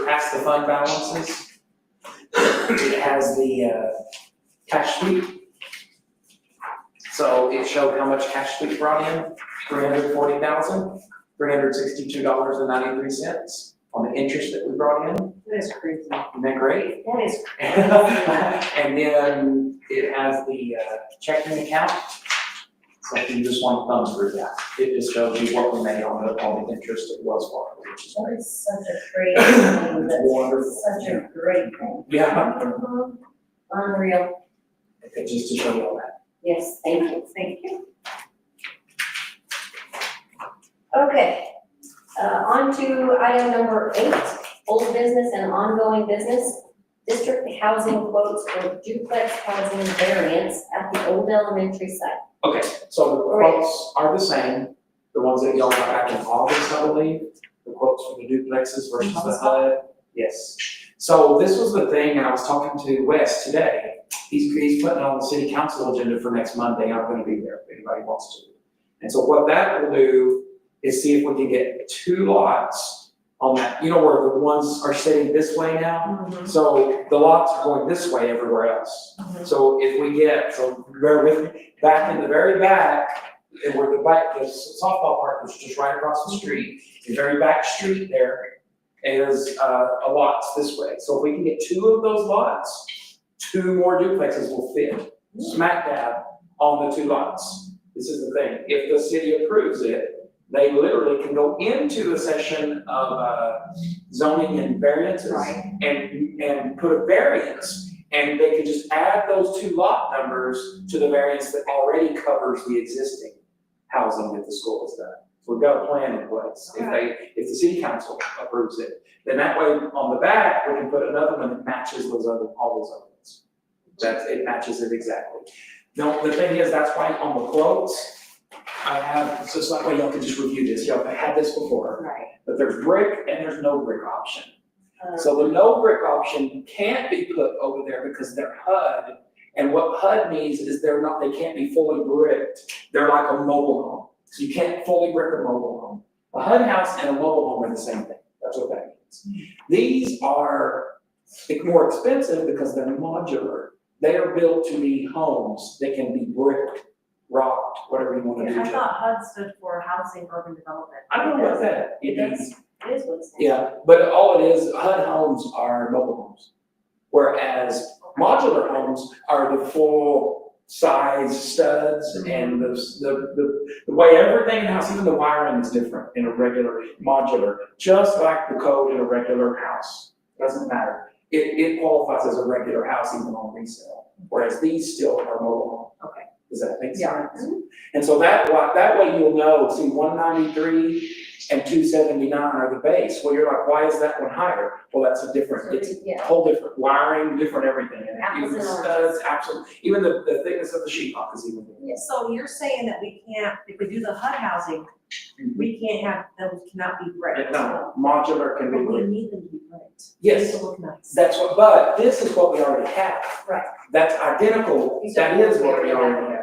past the fund balances, it has the cash sweep. So it showed how much cash sweep brought in, $340,362.93 on the interest that we brought in. That is crazy. Isn't that great? That is, And then it has the checking account. So if you just want to thumb through that, it just shows you what we made on the interest at Wells Fargo, which is That is such a great thing, that's wonderful. such a great thing. Yeah, Unreal, okay, just to show you all that. yes, thank you. Okay, on to item number 8, old business and ongoing business. District housing quotes for duplex housing variance at the old elementary site. Okay, so the quotes are the same, the ones that y'all got back in August, I believe, the quotes for the duplexes versus the HUD. Yes, so this was the thing, and I was talking to Wes today, he's putting it on the city council agenda for next Monday, I'm gonna be there if anybody wants to. And so what that will do is see if we can get 2 lots on that, you know where the ones are sitting this way now? So the lots are going this way everywhere else. So if we get, so bear with me, back in the very back, and where the softball park was just right across the street, the very back street there is a lots this way. So if we can get 2 of those lots, 2 more duplexes will fit smack dab on the 2 lots. This is the thing, if the city approves it, they literally can go into a session of zoning and variances and put a variance, and they can just add those 2 lot numbers to the variance that already covers the existing housing that the school has done. So we've got a plan in place. If the city council approves it, then that way on the back, we can put another one that matches all those other ones. It matches it exactly. Now, the thing is, that's why on the quotes, I have, so it's that way y'all can just review this, y'all have had this before. Right. But there's brick and there's no brick option. So the no brick option can't be put over there because they're HUD. And what HUD means is they can't be fully bricked. They're like a mobile home. So you can't fully brick a mobile home. A HUD house and a mobile home are the same thing. That's what that means. These are more expensive because they're modular. They are built to be homes. They can be bricked, rocked, whatever you want to do. I thought HUD stood for Housing Urban Development. I don't know about that. It is what it says. Yeah, but all it is, HUD homes are mobile homes. Whereas modular homes are the full size studs and the way everything in the house, even the wiring is different in a regular modular, just like the code in a regular house. Doesn't matter. It qualifies as a regular house even on resale, whereas these still are mobile home. Okay. Does that make Yeah. sense? And so that way you'll know, see, 193 and 279 are the base. Well, you're like, why is that one higher? Well, that's a different, it's a Yeah. whole different wiring, different everything. And Apples even the and studs, absolutely, even the thickness of the sheetrock is even different. So you're saying that we can't, if we do the HUD housing, we can't have, those cannot be bricked? No, modular can be But we brick. need them to be bricked. Yes. To look nice. That's what, but this is what we already have. Right. That's identical, that is what we already have.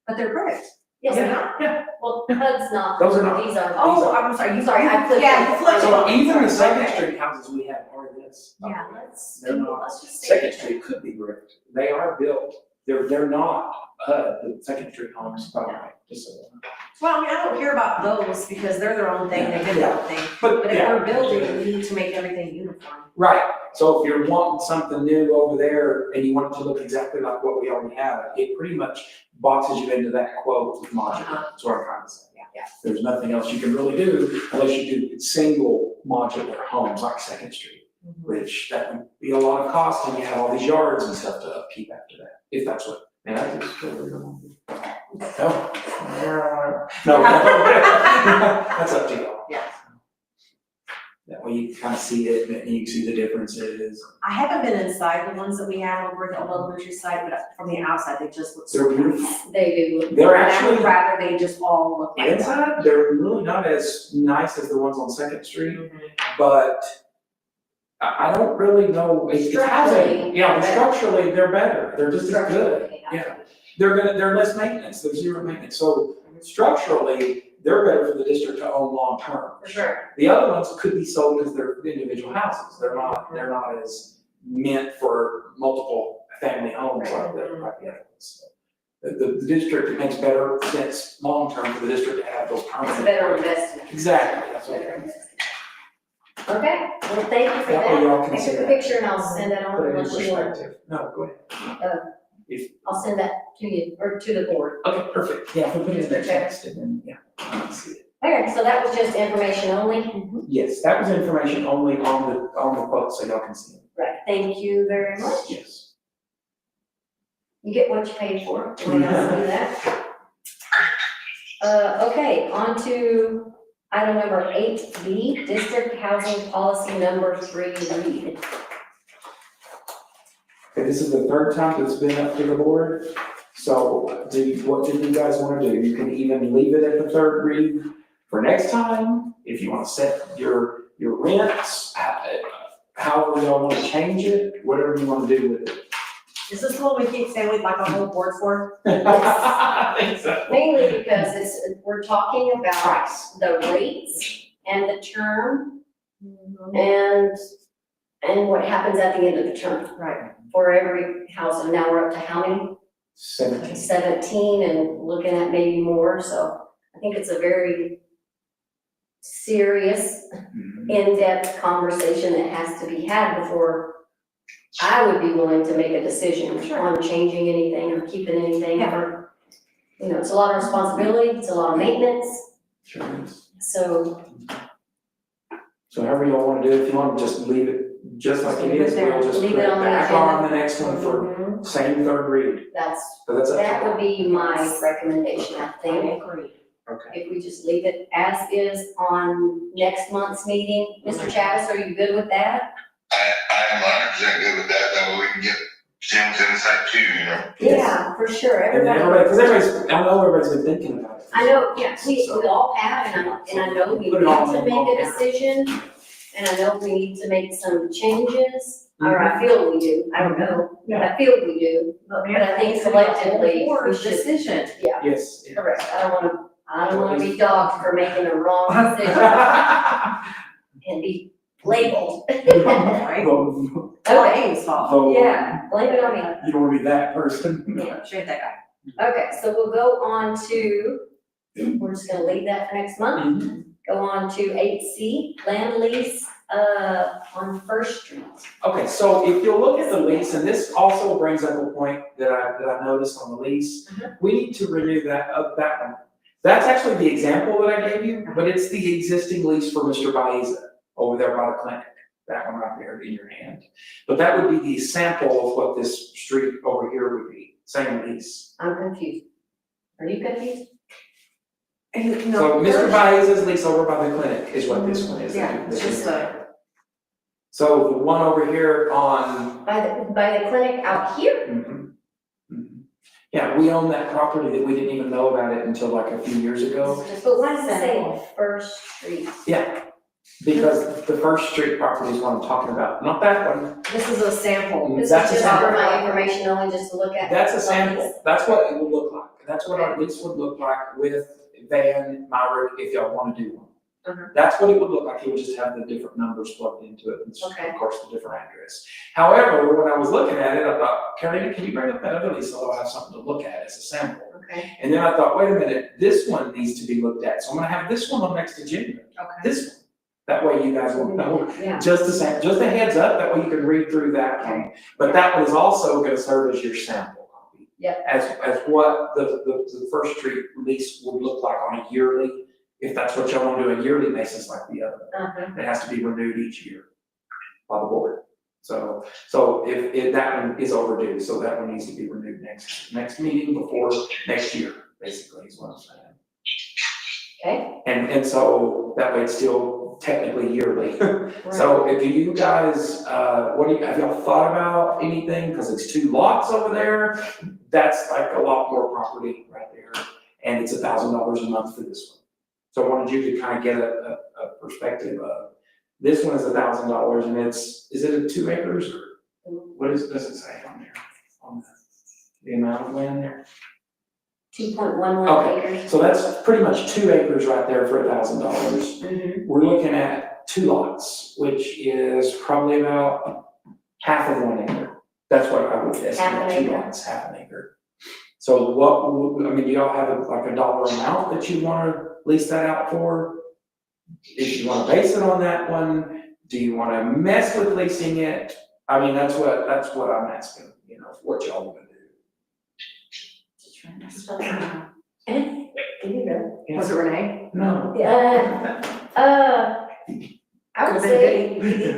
But they're bricked. Yes, they're Yeah, not. yeah. Well, HUD's not. Those are not. These are. Oh, I'm sorry, Sorry, I flipped it. Yeah, you flipped it. So even the Second Okay. Street houses we have are this. Yeah, let's, They're not. let's just say. Second Street could be bricked. They are built. They're not, the Second Street homes, probably, just so you know. Well, I mean, I don't care about those because they're their own thing, they did their own thing. But if yeah. we're building, we need to make everything uniform. Right, so if you're wanting something new over there and you want it to look exactly like what we already have, it pretty much boxes you into that quote with modular, that's what I'm trying to say. Yeah. There's nothing else you can really do unless you do single modular homes like Second Street, which that would be a lot of cost and you have all these yards and stuff to upkeep after that, if that's what, man, I just totally don't want to do. No, that's up to y'all. Yeah. That way you kind of see it and you can see the differences. I haven't been inside the ones that we have over at the old elementary site, but from the outside, they just look so They're nice. beautiful. They do. They're And I actually, would rather they just all look like that. inside, they're really not as nice as the ones on Second Street, but I don't really know. It's housing. Structurally, Yeah, they're better. structurally, they're better. They're just as good. Structurally, Yeah. They're less maintenance, there's zero maintenance. So structurally, they're better for the district to own long term. For sure. The other ones could be sold as their individual houses. They're not as meant for multiple family homes like the other ones. So the district, it makes better sense long term for the district to have those It's permanent. a better investment. Exactly, that's what Better it is. investment. Okay, well, thank you for That way y'all that. can I see took a that. picture and I'll send that on Put it in unless you want. perspective. No, go ahead. I'll send that to you, or to the board. Okay, perfect, yeah, if we put it in the Mr. text and then, yeah, I can see it. Okay, so that was just information only. Yes, that was information only on the quote, so y'all can see it. Right, thank you very much. Yes. You get what you paid for, we gotta do that. Okay, on to item number 8B, District Housing Policy Number 3 read. Okay, this is the third time it's been up to the board, so what do you guys wanna do? You can even leave it at the third read for next time, if you wanna set your rents, however y'all wanna change it, whatever you wanna do with it. Is this the one we keep saying we'd like a whole board for? I think so. Mainly because we're talking about Price. the rates and the term and what happens at the end of the term. Right. For every house, and now we're up to how many? 17. 17 and looking at maybe more, so I think it's a very serious, in-depth conversation that has to be had before I would be willing to make a decision on changing anything or keeping anything, or, you know, it's a lot of responsibility, it's a lot of maintenance, Sure is. so, So however y'all wanna do it, if you wanna just leave it just like it is, we'll just put Leave it it on the back agenda. on the next one for mhm, same third read. that's, So that's up to that y'all. would be my recommendation, I think. agree. Okay. If we just leave it as is on next month's meeting. Mr. Chavez, are you good with that? I am 100% good with that, that way we can get Jim's insight too, you know? Yeah, for sure, And then everybody. because everybody's, I know everybody's been thinking about it. I know, yeah, we So- all have, and I know we Put need it all to in make one a decision, and I know we need to make some changes, or I feel we do, I don't know, but I feel we do. But I think collectively, we should, Decision. yeah, Yes. correct, I don't wanna be dogged for making a wrong decision and be labeled. Well, Okay, Amy's fault. so yeah, blame it on me. You don't wanna be that person. Yeah. She ain't that guy. Okay, so we'll go on to, we're just gonna leave that for next month. Mhm. Go on to 8C, land lease, on First Street. Okay, so if you'll look at the lease, and this also brings up a point that I noticed on the lease, we need to renew that one. That's actually the example that I gave you, but it's the existing lease for Mr. Baeza over there by the clinic, that one right there in your hand. But that would be the sample of what this street over here would be, same lease. I'm confused. Are you confused? So Mr. Baeza's lease over by the clinic is what this one is. Yeah, it's just So the one over here on By the clinic out here? Mhm. Mhm. Yeah, we own that property that we didn't even know about it until like a few years ago. But why does it say First Street? Yeah, because the First Street property is what I'm talking about, not that one. This is a sample. This is That's a just for sample. my information only, just to look at. That's a sample, that's what it would look like. That's what our lease would look like with Van Myrick if y'all wanna do one. That's what it would look like, it would just have the different numbers plugged into it, and Okay. of course, the different address. However, when I was looking at it, I thought, Carolina, can you bring up that other lease, so I'll have something to look at as a sample? Okay, And then I thought, wait a minute, this one needs to be looked at, so I'm gonna have this one on next agenda, Okay. this one. That way you guys will know, yeah, just the same, just a heads up, that way you can read through that one. But that one is also gonna serve as your sample copy. Yep. As what the First Street lease would look like on a yearly, if that's what y'all wanna do, a yearly basis like the other. It has to be renewed each year by the board. So if that one is overdue, so that one needs to be renewed next meeting before next year, basically, is what I'm saying. okay, And so that way it's still technically yearly. So if you guys, have y'all thought about anything? Cause it's 2 lots over there, that's like a lot more property right there. And it's $1,000 a month for this one. So I wanted you to kind of get a perspective of, this one is $1,000 and is it 2 acres or what does it say on there? On the amount of land there? 2.11 Okay. acres. So that's pretty much 2 acres right there for $1,000. Mhm. We're looking at 2 lots, which is probably about half of 1 acre. That's what I would Half an estimate, 2 acre. lots, half an acre. So do y'all have like a dollar amount that you wanna lease that out for? If you wanna base it on that one, do you wanna mess with leasing it? I mean, that's what I'm asking, what y'all wanna do. Was it Renee? No. I would say,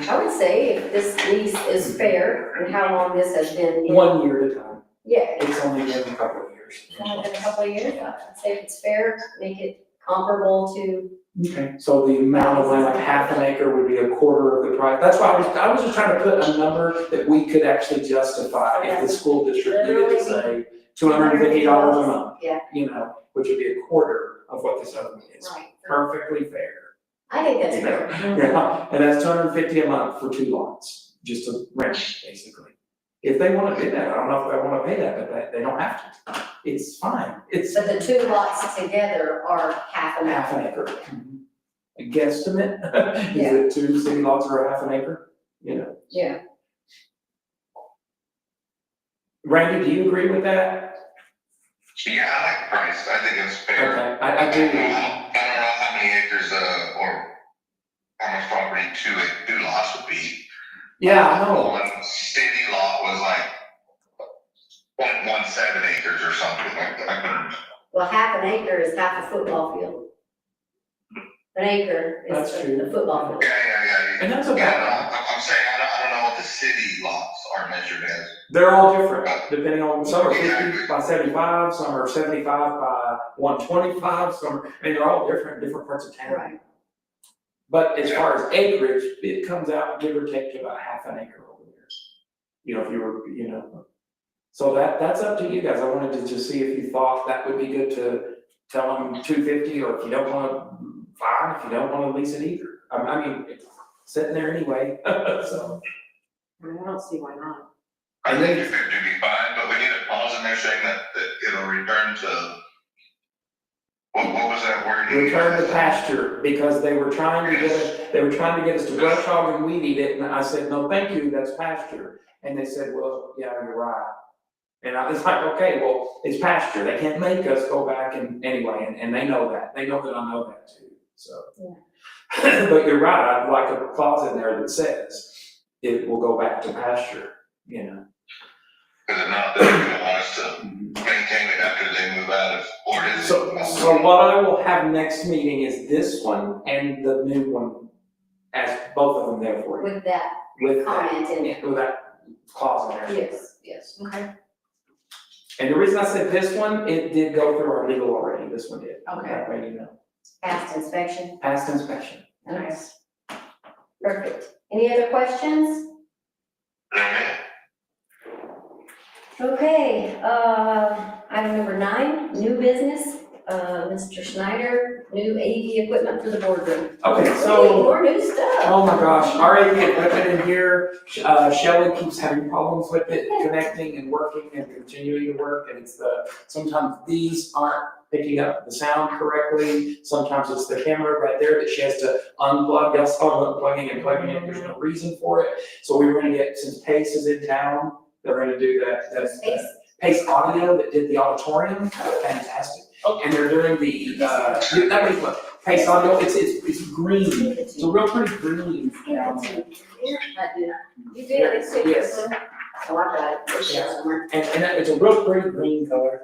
I would say if this lease is fair and how long this has been in. 1 year at a time. Yeah, It's only been a couple of years. it's only been a couple of years, I'd say if it's fair, make it comparable to. Okay, so the amount of land, like half an acre would be a quarter of the price. That's why I was just trying to put a number that we could actually justify if the school district needed to say $250 a month. Yeah. You know, which would be a quarter of what this other one is. Right. Perfectly fair. I think that's fair. Yeah, and that's $250 a month for 2 lots, just to rent, basically. If they wanna do that, I don't know if they wanna pay that, but they don't have to. It's fine, it's But the two lots together are half an half acre. an acre. A guesstimate, Yeah. is it 2 city lots or a half an acre? You know, Yeah. Randy, do you agree with that? Yeah, I like the price, I think it's fair. Okay, I do. I don't know how many acres, or how much property two lots would be. Yeah, I know. One city lot was like 0.17 acres or something like that. Well, half an acre is half a football field. An acre is That's true. a football field. Yeah. And that's Yeah, about, no, I'm saying, I don't know what the city lots are measured as. they're all different, depending on, some are 50 by 75, some are 75 by 125, I mean, they're all different parts of town. Right. But as far as acreage, it comes out give or take to about half an acre over there. You know, if you were, you know, so that's up to you guys. I wanted to just see if you thought that would be good to tell them 250, or if you don't wanna, fine, if you don't wanna lease it either. I mean, it's sitting there anyway, so. I don't see why not. I think 250 would be fine, but we need a clause in there saying that it'll return to, what was that word? you Return to used? pasture, because they were trying to get us to brush hog and weed eat it, and I said, no, thank you, that's pasture. And they said, well, yeah, you're right. And I was like, okay, well, it's pasture, they can't make us go back and, anyway, and they know that I know that too, so. But you're right, I'd like a clause in there that says it will go back to pasture, you know. Because if not, then you don't want us to maintain it after they move out of, or is it? So what I will have next meeting is this one and the new one, as both of them there for you. With that With comment in that, with that clause in there. yes, okay. And the reason I said this one, it did go through our legal already, this one did. Okay. That way you know. Past inspection, Past inspection. nice. Perfect. Any other questions? Okay, item number 9, new business. Mr. Schneider, new AV equipment for the boardroom. Okay, Ooh, so, more new stuff. oh my gosh, our AV equipment in here, Shelley keeps having problems with it connecting and working and continuing to work, and it's sometimes these aren't picking up the sound correctly, sometimes it's the camera right there that she has to unplug, y'all saw unplugging and plugging in, there's no reason for it. So we were gonna get, since Pace is in town, they're gonna do that Pace Audio that did the auditorium, fantastic. And they're doing the, that way, look, Pace Audio, it's green, it's a real pretty green down there. I do. You did, it's super. Yes. Oh, I got it. It's there somewhere. And it's a real pretty green color.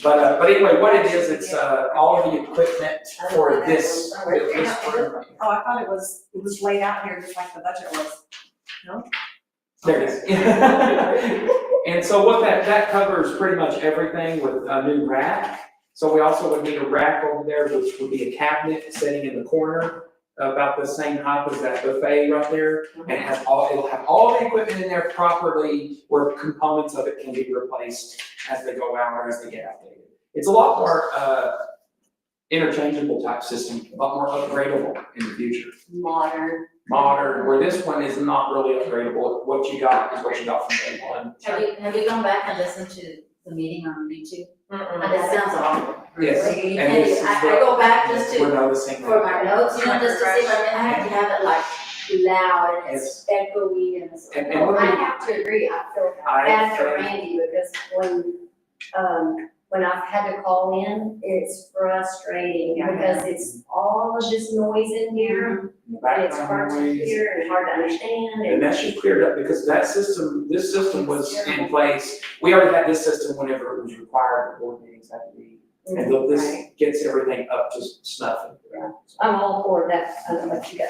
But anyway, what it is, it's, all of the equipment for this room. Oh, I thought it was laid out here just like the budget was. There it is. And so what that covers pretty much everything with a new rack. So we also would need a rack over there, which would be a cabinet sitting in the corner, about the same height as that buffet right there. And it'll have all the equipment in there properly, where components of it can be replaced as they go out or as they get outdated. It's a lot more, interchangeable type system, a lot more upgradable in the future. Modern, where this one is not really upgradable. What you got is what you got from day one. Have you gone back and listened to the meeting on YouTube? That sounds awful. Yes, Really. and this is I what go back just we're to, noticing. for my notes, you know, just to see, I have to have it like loud and it's echoey and it's. And Well, what I we- have to agree, I feel I bad for think- Randy because when I've had to call in, it's frustrating because it's all of this noise in here. And it's hard background to noise. hear and hard to understand And that should clear it up, because that system, this system was in place, we already had this system whenever it was required, the board meetings had to be. And this Right. gets everything up to snuff. I'm all for that, I don't know what you guys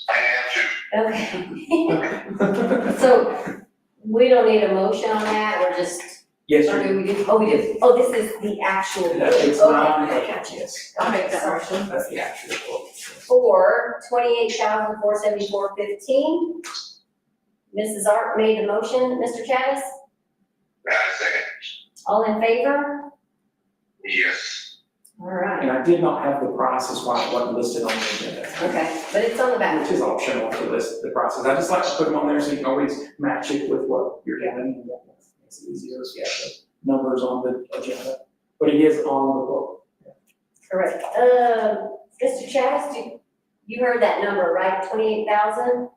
I am too. think. Okay. So, we don't need a motion on that, or just, Yes, or sir. do we do, oh, we do, oh, this is the actual. It's Okay, not, gotcha. yes, I'll make that motion. that's the actual quote. For $28,474.15. Mrs. Art made the motion, Mr. Chavez, Second. all in favor? Yes. All right, And I did not have the prices why it wasn't listed on the agenda. okay, but it's on the back. Which is optional to list the prices. I just like to put them on there so you can always match it with what you're doing. Makes it easier if you have the numbers on the agenda, but it is on the book. Correct. Mr. Chavez, you heard that number, right? 28,000?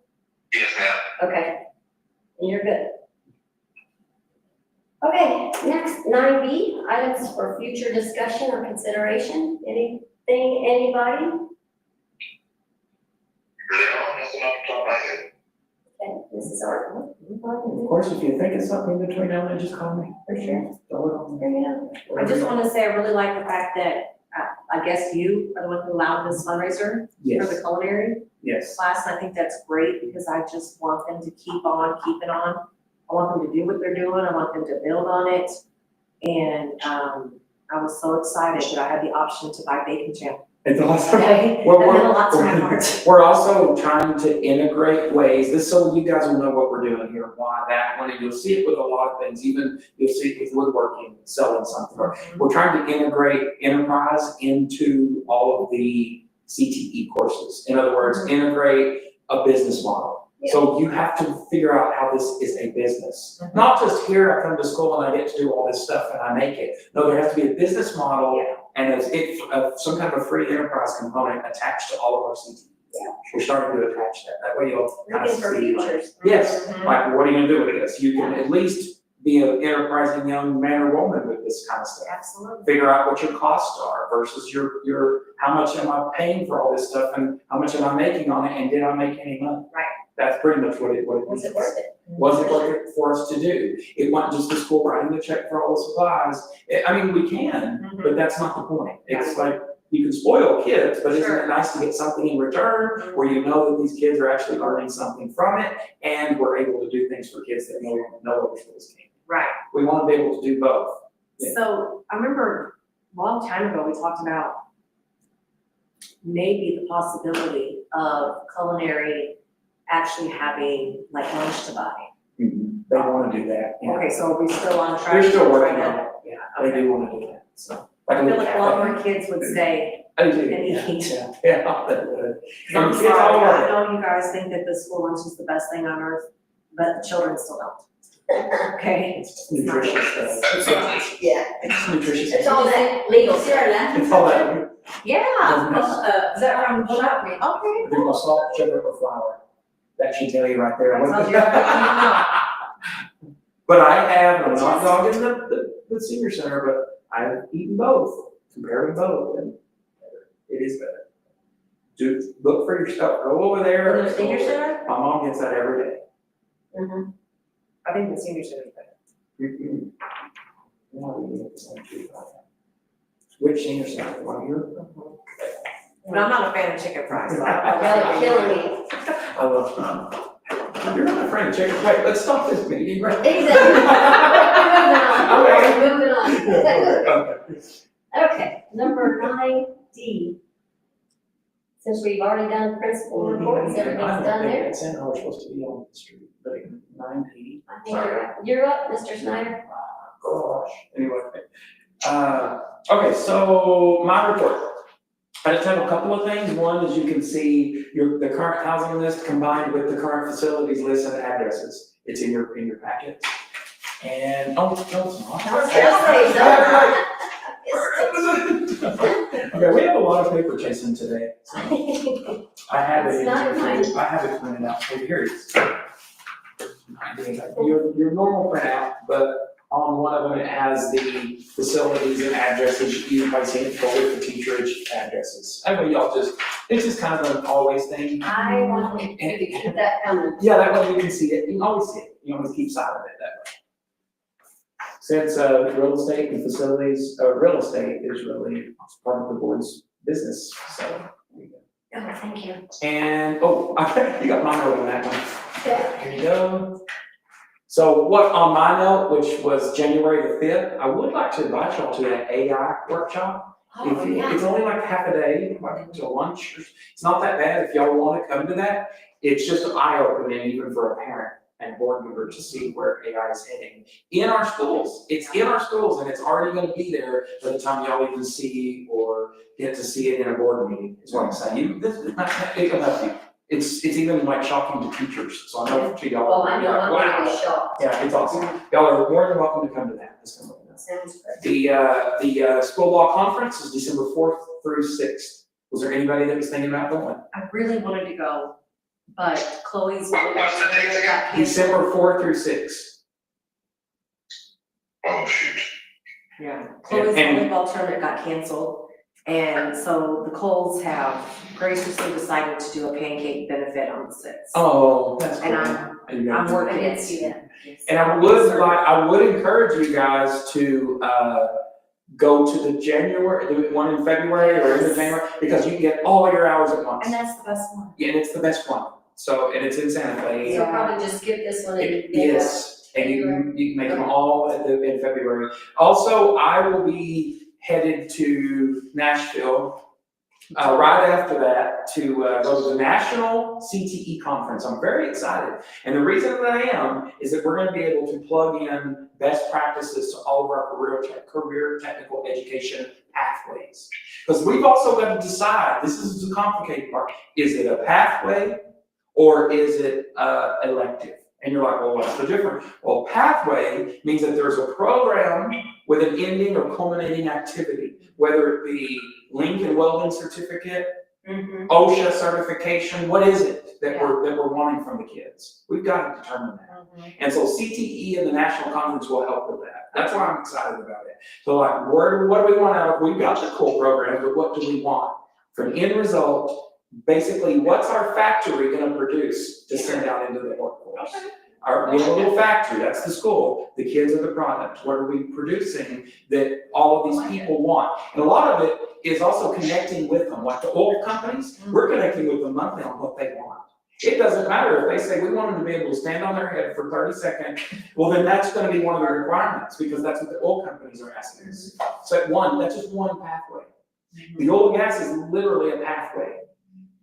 Yes, ma'am. Okay, and you're good. Okay, next, 9B, items for future discussion or consideration. Anything, anybody? No, nothing off the top of my head. Okay, Mrs. Art, Of course, if you think of something in between now and then, just call me. for sure. Throw it on There you go. I just wanna say, I really like the fact that, I guess you are the one who allowed this fundraiser for Yes, the culinary yes. class, and I think that's great, because I just want them to keep on keeping on. I want them to do what they're doing, I want them to build on it, and, I was so excited that I had the option to buy Bacon Jam. It's awesome. Okay, Well, that meant a lot to my heart. we're also trying to integrate ways, this, so you guys will know what we're doing here, why that one, and you'll see it with a lot of things, even you'll see it with woodworking, selling something. We're trying to integrate enterprise into all of the CTE courses. In other words, integrate a business model. So you have to figure out how this is a business. Not just here, I come to school and I get to do all this stuff and I make it. No, there has to be a business model and some kind of a free enterprise component attached to all of our CTE. We're starting to attach that. That way you'll kind of Looking for see, like, futures. yes, Mhm. like, what are you gonna do with this? You can at least be an enterprising young man or woman with this kind of stuff. Absolutely. Figure out what your costs are versus your, how much am I paying for all this stuff and how much am I making on it and did I make any money? Right. That's pretty much what it means. Was it worth it? Was it worth it for us to do? It wasn't just the school writing the check for all the supplies. I mean, we can, but that's not the point. It's like, you can spoil kids, but isn't it nice to get something in return where you know that these kids are actually learning something from it and we're able to do things for kids that no other schools can. Right. We want to be able to do both. Yeah. So I remember a long time ago, we talked about maybe the possibility of culinary actually having like lunch to buy. They want to do that, yeah. Okay, so are we still on track? They're still to try working to- on it, yeah, they do want to do that, so. I feel a like a lot more kids would stay I do, and yeah, eat. yeah, they would. I'm And kids sorry, all I over. know you guys think that the school lunch is the best thing on earth, but the children still don't. Okay? It's nutritious stuff. Yeah. It's nutritious. It's all that legal stuff. It's all that, Yeah. Doesn't have- Is that from the shop? Okay. there's no salt, sugar, or flour. That should tell you right there. That tells you everything you But I have, I'm not dogging the senior center, but I've eaten both, comparing both, and it is better. Do, look for yourself, go over there. The senior center? My mom gets that every day. Mhm. I think the senior center is better. Mm-mm. No, we get the same treat. Which senior center, one here? But I'm not a fan of chicken fries. So Y'all are killing me. I love, you're not a friend of chicken, wait, let's stop this meeting, right? Exactly. Moving on. Okay. Okay, number 9D. Since we've already done principal reports, everything's done there. San Jose supposed to be on the street, but 9D. I think you're up, Mr. Snyder. Gosh, anyway. Okay, so my report. I just have a couple of things. One is you can see the current housing list combined with the current facilities list and addresses. It's in your packet. And, no, it's not. Okay, we have a lot of paper chasing today. So I have it, It's not mine. I have it printed out, so here it is. Your normal printout, but on one of them, it has the facilities and addresses, you might see it forward for teacherage addresses. I mean, y'all just, it's just kind of an always thing. I want you to keep that coming. Yeah, that way you can see it, you can always see it, you can always keep sight of it that way. Since, real estate and facilities, real estate is really part of the board's business, so. there you go. Oh, thank you. And, you got my note on that one. Yeah. Here you go. So what, on my note, which was January the 5th, I would like to invite y'all to that AI workshop. Oh, yeah. It's only like half a day, like till lunch. It's not that bad if y'all want to come to that. It's just an eye-opening even for a parent and board member to see where AI is heading in our schools. It's in our schools and it's already going to be there by the time y'all even see or get to see it in a board meeting, is what I'm saying. This is not, it'll help you. It's even like shocking to teachers, so I know to y'all. Oh, I know, I'm gonna be shocked. Yeah, it's awesome. Y'all are more than welcome to come to that. It's gonna be nice. Sounds great. The school law conference is December 4th through 6th. Was there anybody that was thinking about going? I really wanted to go, but Chloe's. What's the date again? December 4th through 6th. Oh, shoot. Yeah, Chloe's And- volleyball tournament got canceled, and so the Coles have graciously decided to do a pancake benefit on the 6th. Oh, that's cool. And I'm working it. And I would encourage you guys to, go to the January, the one in February or in January, because you can get all your hours at once. And that's the best one. Yeah, and it's the best one. So, and it's in Santa Fe. So probably just skip this one and. Yes, and you can make them all in February. Also, I will be headed to Nashville, right after that to, go to the National CTE Conference. I'm very excited. And the reason that I am is that we're gonna be able to plug in best practices to all of our career technical education pathways. Because we've also got to decide, this is the complicated part, is it a pathway or is it, elective? And you're like, well, what's the difference? Well, pathway means that there's a program with an ending or culminating activity, whether it be Lincoln Welding Certificate, OSHA certification, what is it that we're wanting from the kids? We've got to determine that. And so CTE and the National Conference will help with that. That's why I'm excited about it. So like, what do we want out of, we've got the cool programs, but what do we want? For an end result, basically, what's our factory gonna produce to send out into the workforce? We have a little factory, that's the school, the kids are the product. What are we producing that all of these people want? And a lot of it is also connecting with them, like the oil companies, we're connecting with them monthly on what they want. It doesn't matter if they say, we want them to be able to stand on their head for 30 seconds, well, then that's gonna be one of the requirements, because that's what the oil companies are asking us. So that's just one pathway. The oil and gas is literally a pathway.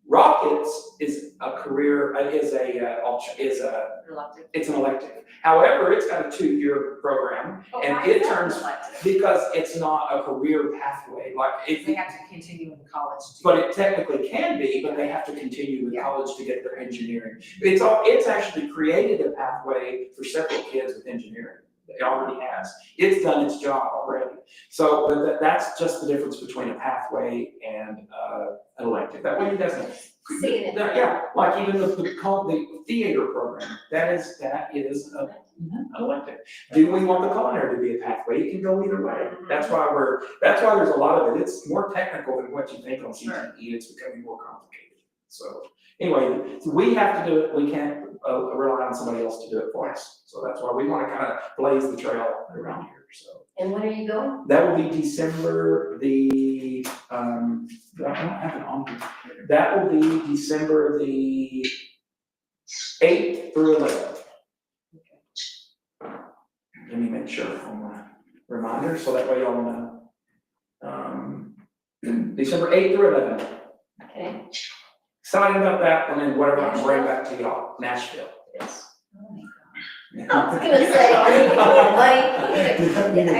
Rockets is a career, it's an elective. However, it's got a 2-year program, and it turns, because it's not a career pathway, like if. They have to continue in college. But it technically can be, but they have to continue with college to get their engineering. It's actually created a pathway for several kids with engineering. It already has. It's done its job already. So, but that's just the difference between a pathway and an elective. That way it doesn't. Yeah, like even the theater program, that is an elective. Do we want the culinary to be a pathway? It can go either way. That's why there's a lot of it. It's more technical than what you think on CTE. It's becoming more complicated. So anyway, we have to do it. We can't rely on somebody else to do it for us. So that's why we want to kind of blaze the trail around here, so. And when are you going? That will be December the, I don't have it on here. That will be December the 8th through 11th. Let me make sure on my reminder, so that way y'all know. December 8th through 11th. Okay. Excited about that, and then whatever I can bring back to y'all, Nashville. Yes. I was gonna say,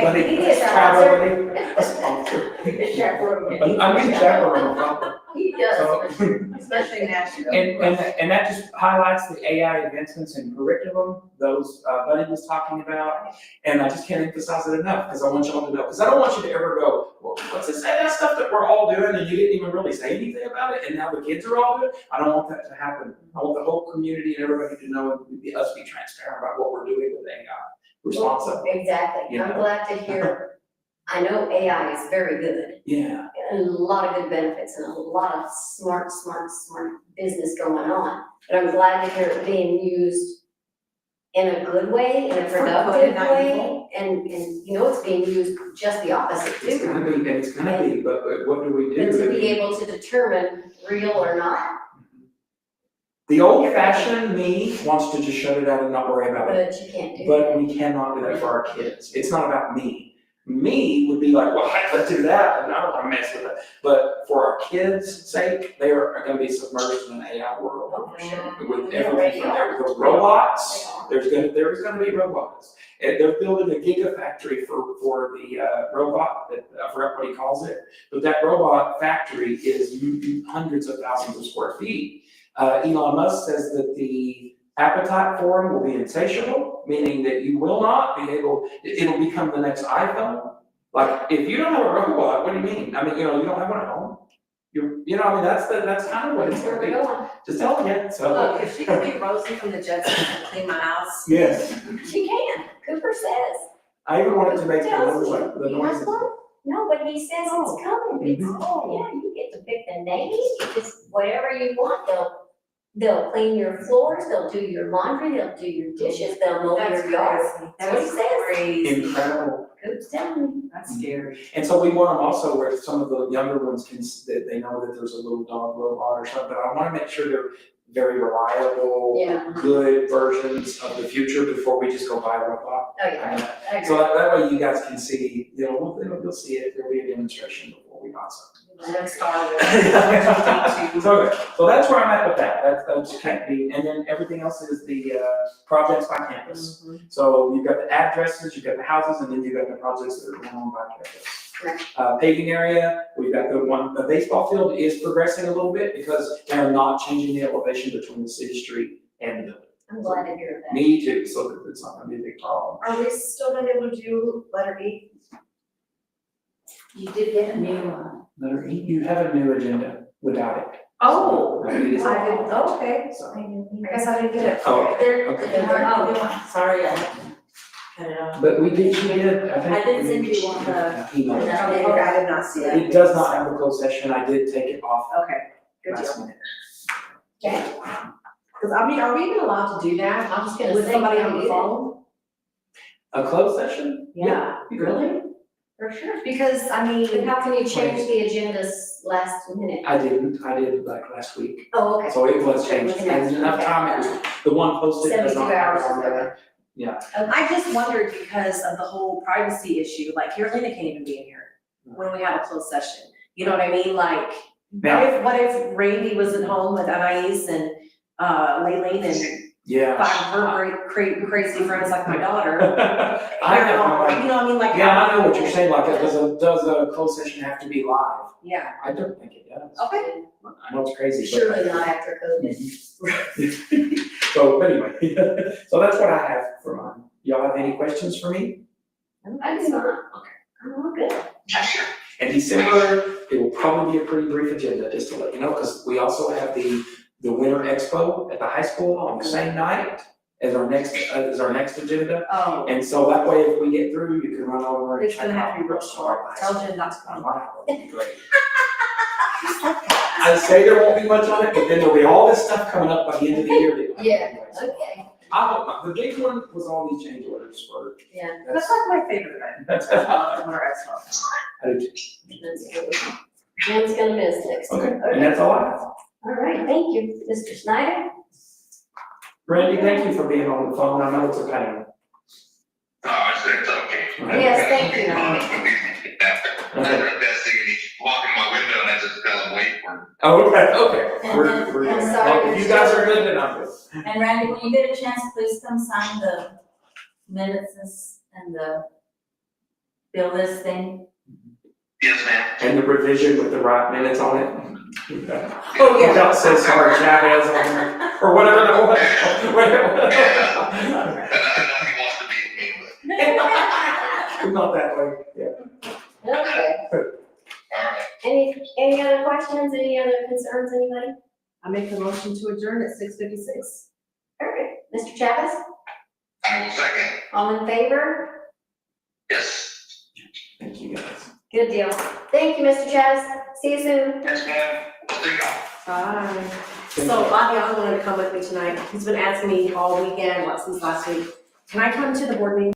buddy, he is a sponsor. I'm getting chaperone. He does. Especially Nashville. And that just highlights the AI advancements in curriculum, those Buddy was talking about. And I just can't emphasize it enough, because I want y'all to know, because I don't want you to ever go, well, what's this? That stuff that we're all doing and you didn't even really say anything about it, and now the kids are all doing it. I don't want that to happen. I want the whole community and everybody to know, and us be transparent about what we're doing with AI responsibly. Exactly. You I'm know? glad to hear. I know AI is very good. Yeah. a lot of good benefits and a lot of smart business going on. But I'm glad to hear it being used in a good way, in a For good, productive not way, evil. and you know, it's being used just the opposite It's too. gonna be, and it's gonna be, but what do we do? And to be able to determine real or not, The old fashioned me wants to just shut it out and not worry about it. but you can't do But that. we cannot do that for our kids. It's not about me. Me would be like, well, let's do that, and I don't wanna mess with it. But for our kids' sake, they are gonna be submerged in an AI world. Oh, for sure. With They everything already from are. there, the robots, They are. there's gonna be robots. And they're building a gigafactory for the robot, that, I forgot what he calls it. But that robot factory is hundreds of thousands of square feet. Elon Musk says that the appetite for them will be insatiable, meaning that you will not be able, it'll become the next iPhone. Like, if you don't have a robot, what do you mean? I mean, you don't have one at home. That's kind of what it's Where gonna we be. going? Just telling you, so. Look, if she could be Rosie from the Jetsons and clean my house. Yes, She can, Cooper says. I even wanted to make the Tells numbers you, like the you know noises. what? No, but he says it's coming, it's, Mhm. yeah, you get to pick the names, you just, whatever you want, they'll clean your floors, they'll do your laundry, they'll do your dishes, they'll mow That's your yard. crazy. That's what he says. Crazy. Incredible. Coop's telling me. That's scary. And so we want them also where some of the younger ones can, that they know that there's a little dog robot or something, but I wanna make sure they're very reliable, Yeah. good versions of the future before we just go buy a robot. Oh, yeah, I agree. So that way you guys can see, you'll see it, there'll be a demonstration before we buy something. No Star Wars. So that's where I'm at with that, that's can't be, and then everything else is the projects by campus. So you've got the addresses, you've got the houses, and then you've got the projects that are going on by campus. Correct. Paving area, we've got the baseball field is progressing a little bit because they're not changing the elevation between the city street and the building. I'm glad to hear that. Me too, so that it's not gonna be a big problem. Are we still gonna be able to do letter E? You did get a new, Letter E, you have a new agenda without it. Oh, It is- I didn't, oh, okay, So- I guess I didn't get it. Oh, there, okay. oh, sorry, I cut it off. But we did, she did, I think. I did send you one, Email. the- Okay, I did not see that. It does not have a closed session, I did take it off Okay, good last deal. minute. Okay. Cause I mean, are we even allowed to do that? I'm just gonna With say, somebody can on you the do phone? A closed session? Yeah. Really? For sure. Because, I Then mean, how can you change the agendas last minute? I did like last week, Oh, okay. so it was changed, Okay. and enough time, it was, the one posted does not 72 have hours it on is there. Yeah, I just wondered because of the whole privacy issue, like Carolina can't even be in here when we have a closed session. You know what I mean? Like, now, what if Randy was at home with Anais and Laylene and yeah. five of her crazy friends like my daughter? I have no You idea. know what I mean? Like. Yeah, I know what you're saying, like, does a closed session have to be live? Yeah. I don't think it does. Okay. I know it's crazy, but. Surely not after COVID. So anyway, so that's what I have for mine. Y'all have any questions for me? I do not. Okay. I'm all good. And December, it will probably be a pretty brief agenda, just to let you know, because we also have the Winter Expo at the high school on the same night as our next agenda. Oh, And so that way, if we get through, you can run over and it's check gonna have out to be real what's short. on the high Tell school. Jen not to come. Wow, that'd be great. I say there won't be much on it, but then there'll be all this stuff coming up by the end of the year. that you'll have Yeah. anyway. So Okay. I hope not. The big one was all these change orders for. Yeah. That's like my favorite event. That's. I love Winter Expo. I do too. That's good. Jim's gonna miss next Okay, time. and that's all I have. All right, thank you, Mr. Snyder. Randy, thank you for being on the phone. I know it's a pain. Oh, it's okay. Yes, thank you. That's best thing, you walk in my window and I just tell them wait for. Oh, okay. We're, I'm sorry. if you guys are good, then I'm good. And Randy, when you get a chance, please come sign the minutes and the bill list thing. Yes, ma'am. And the revision with the right minutes on it. Oh, yeah. Don't say sorry, Chavez on there, or whatever that was. I know he wants to be a me, Not that way, yeah. Okay. but, all right. Any other questions, any other concerns, anybody? I make a motion to adjourn at 6:56. Perfect. Mr. Chavez, I will second. all in favor? Yes. Thank you, guys. Good deal. Thank you, Mr. Chaz. See you soon. Yes, ma'am. See y'all. Bye. So Bobby wanted to come with me tonight. He's been asking me all weekend, since last week. Can I come to the board meeting